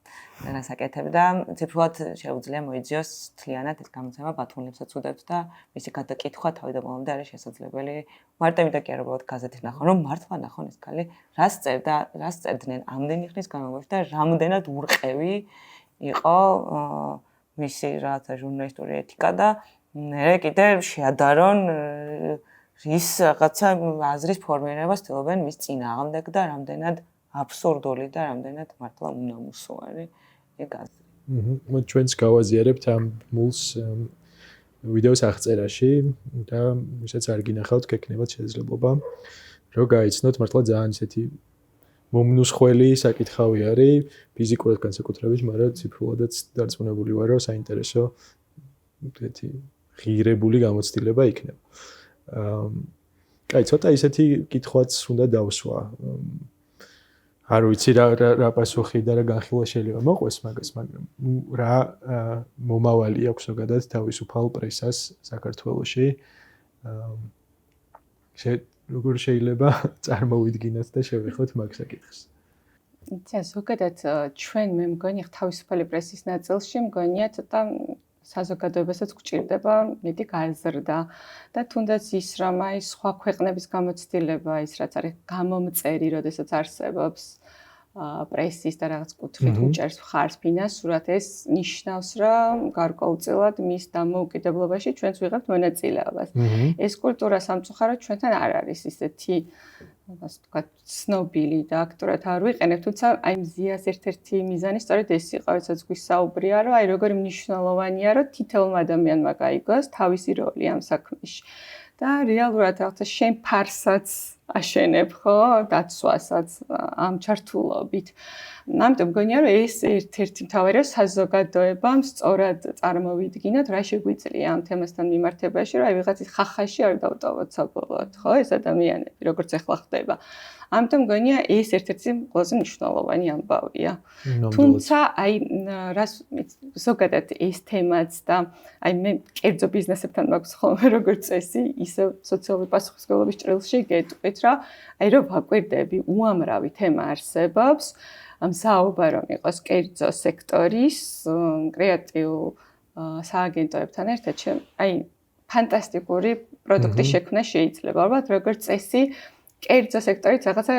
და რას აკეთებდა, ციფრულად შეუძლია მოიძიოს თლიანად ეს გამოცემა ბათუმლებსაც უდევს და მისი გადაკითხვა თავიდან მომამდე არის შესაძლებელი. მარტო იმიტომ კი არ უბრალოდ გაზეთით ნახონ, რომ მართლა ნახონ ეს ქალი რას წერდა, რას წერდნენ ამდენი ხნის განმავლობაში და რამდენად ურყევი იყო მისი რაღაცა ჟურნალისტური ეთიკა და მე კიდე შეადარონ რის რაღაცა აზრის ფორმირებას ცდილობენ მის წინააღმდეგ და რამდენად აბსურდული და რამდენად მართლა უნამუსო არის ეგ აზრი. ჩვენც გავაზიარებთ ამ მულს ვიდეოს აღწერაში და ვისაც არ გინახავთ, გექნებათ შესაძლებლობა რომ გაიცნოთ, მართლა ძალიან ისეთი მომნუსხველი საკითხავი არის, ფიზიკურად განსაკუთრებით, მაგრამ ციფრულადაც დარწმუნებული ვარ, რომ საინტერესო ესეთი ღირებული გამოცდილება იქნება. კაი, ცოტა ისეთი კითხვაც უნდა დავსვა. არ ვიცი რა პასუხი და რა განხილვა შეიძლება მოყვეს მაგას, მაგრამ რა მომავალი აქვს ზოგადად თავისუფალ პრესას საქართველოში? როგორ შეიძლება წარმოვიდგინოთ და შევეხოთ მაგ საკითხს? ზოგადად ჩვენ მე მგონი თავისუფალი პრესის ნაწილში მგონია ცოტა საზოგადოებასაც გვჭირდება მეტი გაზრდა და თუნდაც ის რომ აი სხვა ქვეყნების გამოცდილება, ის რაც არის გამომწერი, როდესაც არსებობს პრესის და რაღაც კუთხით უჭერს მხარს ფინანსურად, ეს ნიშნავს, რომ გარკვეულწილად მის დამოუკიდებლობაში ჩვენც ვიღებთ მონაწილეობას. ეს კულტურა სამწუხაროდ ჩვენთან არ არის ისეთი ასე ვთქვათ, ცნობილი და აქტურად არ ვიყენებ, თუმცა აი მზიას ერთ-ერთი მიზანი სწორედ ეს იყო, როდესაც გვისაუბრია, რომ აი როგორი მნიშვნელოვანია, რომ თითოეულმა ადამიანმა გაიგოს თავისი როლი ამ საქმეში. და რეალურად რაღაცა შენ ფარსაც აშენებ, ხო, დაცვასაც ამ ჩართულობით. ამიტომ მგონია, რომ ეს ერთ-ერთი მთავარია საზოგადოებამ სწორად წარმოვიდგინოთ, რა შეგვიძლია ამ თემასთან მიმართებაში, რომ აი ვიღაცის ხახაში არ დავტოვოთ საბოლოოდ, ხო, ეს ადამიანები, როგორც ახლა ხდება. ამიტომ მგონია, ეს ერთ-ერთი ყველაზე მნიშვნელოვანი ამბავია. თუმცა აი რას ზოგადად ეს თემაც და აი მე კერძო ბიზნესებთან მაქვს ხოლმე როგორც წესი, ისევ სოციალური პასუხისმგებლობის ჭრილში გეტყვით, რა აი რომ ვაკვირდები, უამრავი თემა არსებობს. მსაუბრა რომ იყოს კერძო სექტორის კრეატიულ სააგენტოებთან ერთად, აი ფანტასტიკური პროდუქტი შექმნა შეიძლება. ალბათ როგორც წესი კერძო სექტორიც რაღაცა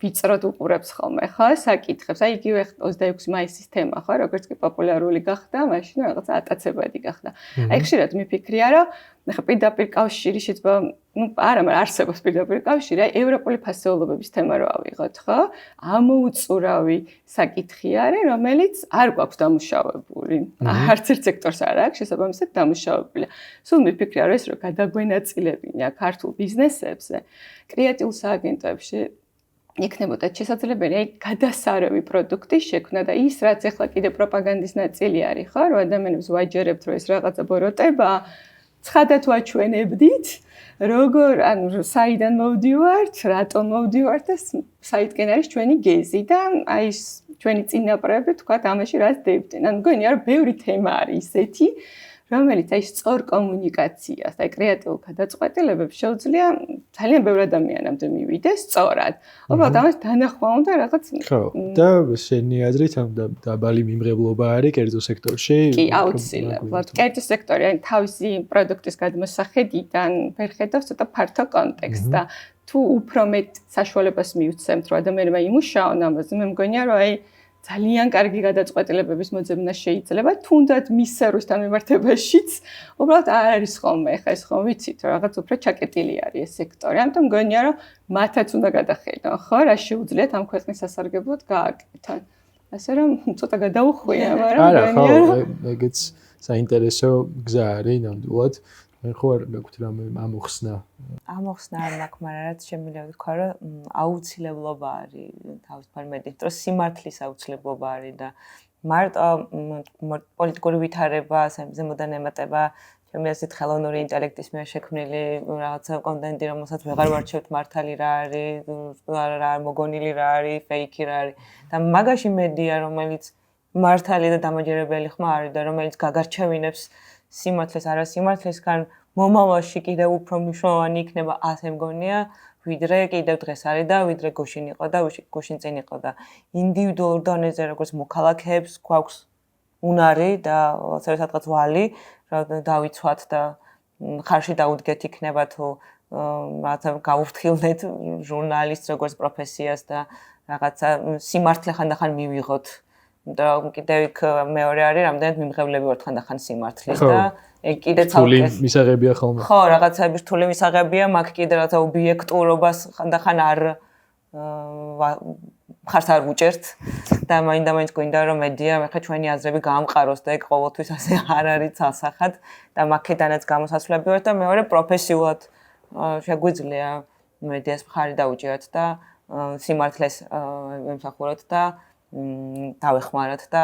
ვიწროდ უყურებს ხოლმე, ხო, საკითხებს. აი იგივე 26 მაისის თემა, ხო, როგორც კი პოპულარული გახდა, მაშინ რაღაცა ატაცებადი გახდა. აი ხშირად მიფიქრია, რომ ახლა პირდაპირ კავშირი შეიძლება, არა, მაგრამ არსებობს პირდაპირ კავშირი, აი ევროპული ფასეულობების თემა რო ავიღოთ, ხო? ამოუწურავი საკითხი არის, რომელიც არ გვაქვს დამუშავებული. არც ერთ სექტორს არ აქვს შესაბამისად დამუშავებული. სულ მიფიქრია, რომ ეს რო გადაგვენაწილებინა ქართულ ბიზნესებზე, კრეატიულ სააგენტოებში იქნებოდა შესაძლებელი აი გადასარევი პროდუქტის შექმნა და ის რაც ახლა კიდე პროპაგანდის ნაწილი არის, ხო, რომ ადამიანებს ვაჯერებთ, რომ ეს რაღაცა ბოროტებაა, ცხადად ვაჩვენებდით, როგორ ანუ საიდან მოვდივართ, რატომ მოვდივართ და საიდკენ არის ჩვენი გეზი და აი ეს ჩვენი წინაპრები თქვა ამაში რას დებდნენ. ანუ მგონია რომ ბევრი თემა არის ისეთი, რომელიც აი სწორ კომუნიკაციას, აი კრეატიულ გადაწყვეტილებებს შეუძლია ძალიან ბევრ ადამიანამდე მივიდეს სწორად. უბრალოდ ამას დანახვა უნდა რაღაც. ხო, და შენი აზრით ამ დაბალი მიმღებლობა არის კერძო სექტორში? კი, აუცილებლად. კერძო სექტორი აი თავისი პროდუქტის გადმოსახედიდან ვერხედავს ცოტა ფართო კონტექსტს და თუ უფრო მეტ საშუალებას მივცემთ, რომ ადამიანებმა იმუშაონ ამაზე, მე მგონია, რომ აი ძალიან კარგი გადაწყვეტილებების მოძებნა შეიძლება, თუნდაც მის სერვისთან მიმართებაშიც, უბრალოდ არ არის ხოლმე, ეხლა ეს ხომ ვიცით, რომ რაღაც უფრო ჩაკეტილი არის ეს სექტორი. ამიტომ მგონია, რომ მათაც უნდა გადახედონ, ხო, რა შეუძლიათ ამ ქვეყნის სასარგებლოდ გააკეთონ. ასე რომ ცოტა გადაუხვია, მაგრამ მგონია, რომ ეგეც საინტერესო გზა არის ნამდვილად. მე ხო არ გაქვთ რამე ამოხსნა. ამოხსნა არ მაქვს, მაგრამ რაც შემიძლია ვთქვა, რომ აუცილებლობა არის თავისუფალ მედიის დროს სიმართლის აუცილებლობა არის და მარტო პოლიტიკური ვითარება, ზემოდან ემატება, ჩემი ასეთ ხელოვნური ინტელექტის მიერ შექმნილი რაღაცა კონტენტი, რომელსაც ვეღარ ვარჩევთ მართალი რა არის, რა მოგონილი რა არის, ფეიქი რა არის და მაგაში მედია, რომელიც მართალი და დამაჯერებელი ხმა არის და რომელიც გაგარჩევინებს სიმართლეს არა სიმართლესგან მომავალში კიდევ უფრო მნიშვნელოვანი იქნება ასე მგონია ვიდრე კიდევ დღეს არის და ვიდრე გუშინ იყო და გუშინ წინ იყო და ინდივიდუალურ დონეზე როგორც მოქალაქეებს გვაქვს უნარი და სადღაც ვალი რა დავიცვათ და ხარში დაუდგეთ იქნება თუ რაღაცა გავუფრთხილდეთ ჟურნალისტს როგორც პროფესიას და რაღაცა სიმართლე ხანდახან მივიღოთ და კიდევ იქ მეორე არის რამდენად მიმღებლები ვართ ხანდახან სიმართლის და ეგ კიდე რთული მისაღებია ხოლმე. ხო, რაღაცები რთული მისაღებია, მაგ კიდე რაღაცა ობიექტურობას ხანდახან არ ხარს არ უჭერთ და მაინდა-მაინც გვინდა რომ მედია ხა ჩვენი აზრები გაამყაროს და ეგ ყოველთვის ასე არ არის ცალსახად და მაქედანაც გამოსასვლელი ვართ და მეორე პროფესიულად შეგვიძლია მედიას მხარი დაუჭიროთ და სიმართლეს ემსახუროთ და დავეხმაროთ და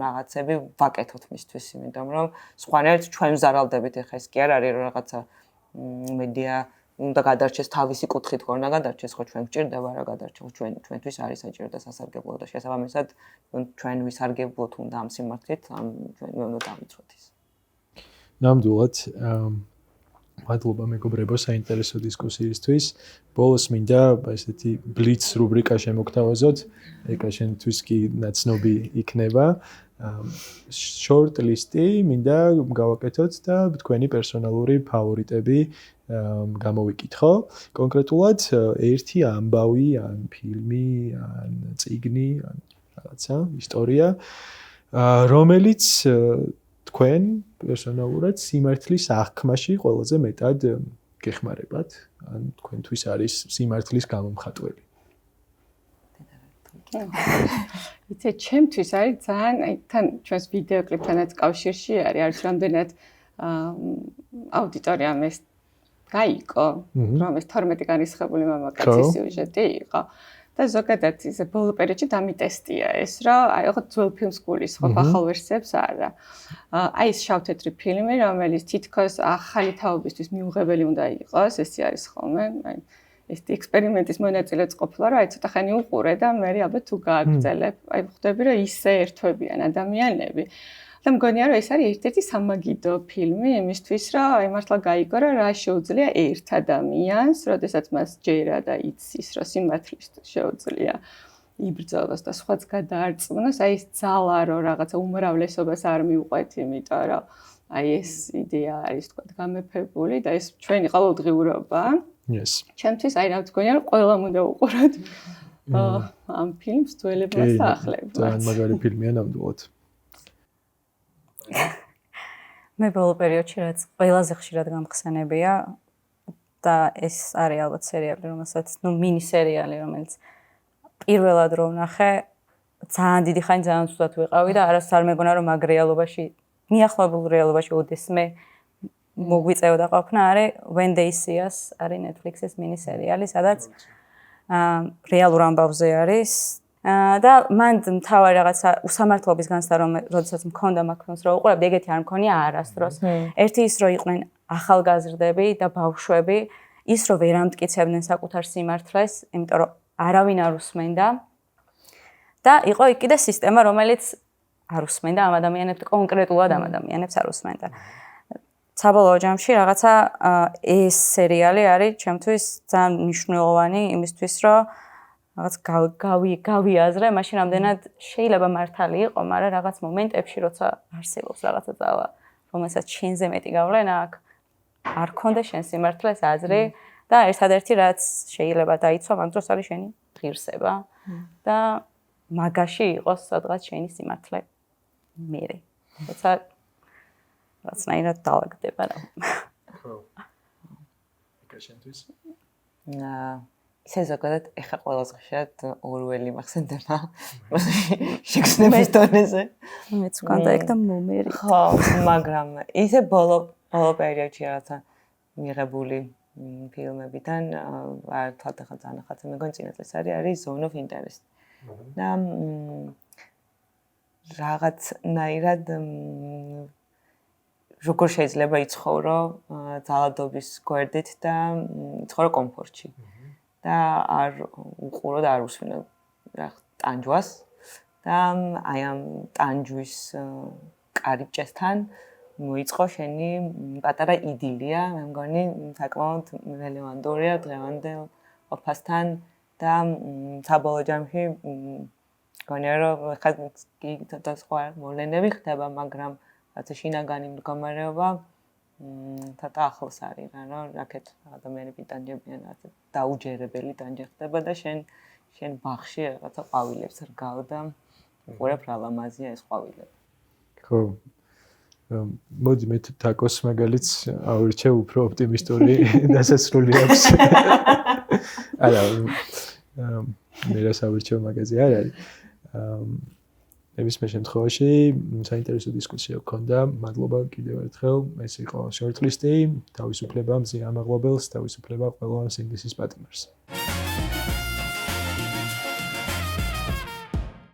რაღაცები ვაკეთოთ მისთვის, იმიტომ რომ სხვანაირად ჩვენ ვზარალდებით ეხა ეს კი არ არის რომ რაღაცა მედია უნდა გადარჩეს თავისი კუთხით, ხო, უნდა გადარჩეს, ხო, ჩვენ გვჭირდება რა გადარჩეს, ჩვენთვის არის საჭირო და სასარგებლო და შესაბამისად ჩვენ ვისარგებლოთ უნდა ამ სიმართლით, ჩვენ უნდა დავიცვათ ის. ნამდვილად მადლობა მეგობრებო საინტერესო დისკუსიისთვის. ბოლოს მინდა ესეთი ბლიც რუბრიკა შემოგთავაზოთ. ეკა შენთვის კი ნაცნობი იქნება. შორტ ლისტი მინდა გავაკეთოთ და თქვენი პერსონალური ფავორიტები გამოვიკითხო. კონკრეტულად ერთი ამბავი, ან ფილმი, ან წიგნი, ან რაღაცა ისტორია, რომელიც თქვენ პერსონალურად სიმართლის აღქმაში ყველაზე მეტად გეხმარებათ, ან თქვენთვის არის სიმართლის გამომხატველი. იცი, ჩემთვის არის ძალიან, აი თან ჩვენს ვიდეო კლიპთანაც კავშირში არის რამდენად აუდიტორიამ ეს გაიგო, რომ ეს 12 განისხებული მამაკაცის სიუჟეტი იყო. და ზოგადად ისე ბოლო პერიოდში დამიტესტია ეს, რომ აი ხო ძველ ფილმს გულისხმობ, ახალ ვერსიებს არა. აი ეს შავ-თეთრი ფილმი, რომელიც თითქოს ახალი თაობისთვის მიუღებელი უნდა იყოს, ესე არის ხოლმე, აი ეს ექსპერიმენტის მონაწილეც ყოფილა, რომ აი ცოტა ხანი უყურე და მე ალბათ თუ გააგრძელებ, აი ხვდები, რომ ისე ერთვებიან ადამიანები. და მგონია რომ ეს არის ერთ-ერთი სამაგიდო ფილმი იმისთვის, რომ აი მართლა გაიგო რა შეუძლია ერთ ადამიანს, როდესაც მას ჯერა და იცის, რომ სიმართლის შეუძლია იბრძოლოს და სხვაც გადაარწმუნოს, აი ეს ძალა რომ რაღაცა უმრავლესობას არ მიუყვეთ, იმიტომ რომ აი ეს იდეა არის თქვა გამეფებული და ეს ჩვენი ყოველდღიურობა. Yes. ჩემთვის აი რა მგონია რომ ყველამ უნდა უყუროთ ამ ფილმს ძველებმა და ახლებმა. ძალიან მაგარი ფილმია ნამდვილად. მე ბოლო პერიოდში რაც ყველაზე ხშირად გამხსენებია და ეს არის ალბათ სერიალი, რომელსაც, მინი სერიალი, რომელიც პირველად რო ვნახე, ძალიან დიდი ხანი ძალიან ცუდად ვიყავი და არასდროს არ მეგონა რომ მაგ რეალობაში, მიახლოებულ რეალობაში ოდესმე მოგვიწევდა ყოფნა, არის When They See Us, არის Netflix-ის მინი სერიალი, სადაც რეალურ ამბავზე არის და მან თავი რაღაცა უსამართლობის განცდა რომ როდესაც მქონდა მაგ ფილმს რო უყურებდი, ეგეთი არ მქონია არასდროს. ერთი ის რომ იყვნენ ახალგაზრდები და ბავშვები, ის რომ ვერ ამტკიცებდნენ საკუთარ სიმართლეს, იმიტომ რომ არავინ არ უსმენდა და იყო იქ კიდე სისტემა, რომელიც არ უსმენდა ამ ადამიანებს, კონკრეტულად ამ ადამიანებს არ უსმენდა. საბოლოო ჯამში რაღაცა ეს სერიალი არის ჩემთვის ძალიან მნიშვნელოვანი იმისთვის, რომ რაღაც გავიაზრე, მაშინ რამდენად შეიძლება მართალი იყო, მაგრამ რაღაც მომენტებში, როცა არსებობს რაღაცა ძალა, რომელსაც შენზე მეტი გავლენა აქვს, არ ქონდა შენ სიმართლეს აზრი და ერთადერთი რაც შეიძლება დაიცვა, მაგ დროს არის შენი ღირსება და მაგაში იყოს სადღაც შენი სიმართლე მერე. როცა რაცნაირად დაალაგდება რა. ხო. ეკაშენთვის. ისე ზოგადად ეხა ყველაზე ხშირად ორველი მახსენდება. შექსნების დონეზე. მეც ვქონდა ეგ და მომერი. ხო, მაგრამ ისე ბოლო პერიოდში რაღაცა მიღებული ფილმებიდან ერთად ახლა ძანახაცა მეგონი წინა წელს არის Zone of Interest. და რაღაცნაირად როგორ შეიძლება იცხოვრო ძალადობის გვერდით და იცხოვრო კომფორტში. და არ უყურო და არ უსვენო ტანჯვას და აი ამ ტანჯვის კარიბჭესთან მოიწყო შენი პატარა იდილია, მე მგონი საკმაოდ რელევანტურია დღევანდელ ოფასთან და საბოლოო ჯამში მგონია რომ ხა და სხვა მოვლენები ხდება, მაგრამ რაცა შინაგანი მდგომარეობა თათა ახლოს არის რა, რომ რაკეთ ადამიანები ტანჯებიან, რაცა დაუჯერებელი ტანჯი ხდება და შენ ბაღში რაღაცა ყვავილებს რგავ და უყურებ რა ლამაზია ეს ყვავილები. ხო. მოდი მე თაკოს მაგალითს ავირჩევ უფრო ოპტიმისტური დასასრული აქვს. არა, მე რას ავირჩევ მაგაზე არ არის. ნებისმიერ შემთხვევაში საინტერესო დისკუსია გქონდა. მადლობა კიდევ ერთხელ. ეს იყო shortlist-ი, თავისუფლება მზიან მაღლობელს, თავისუფლება ყველა ინგლისის პატიმარს.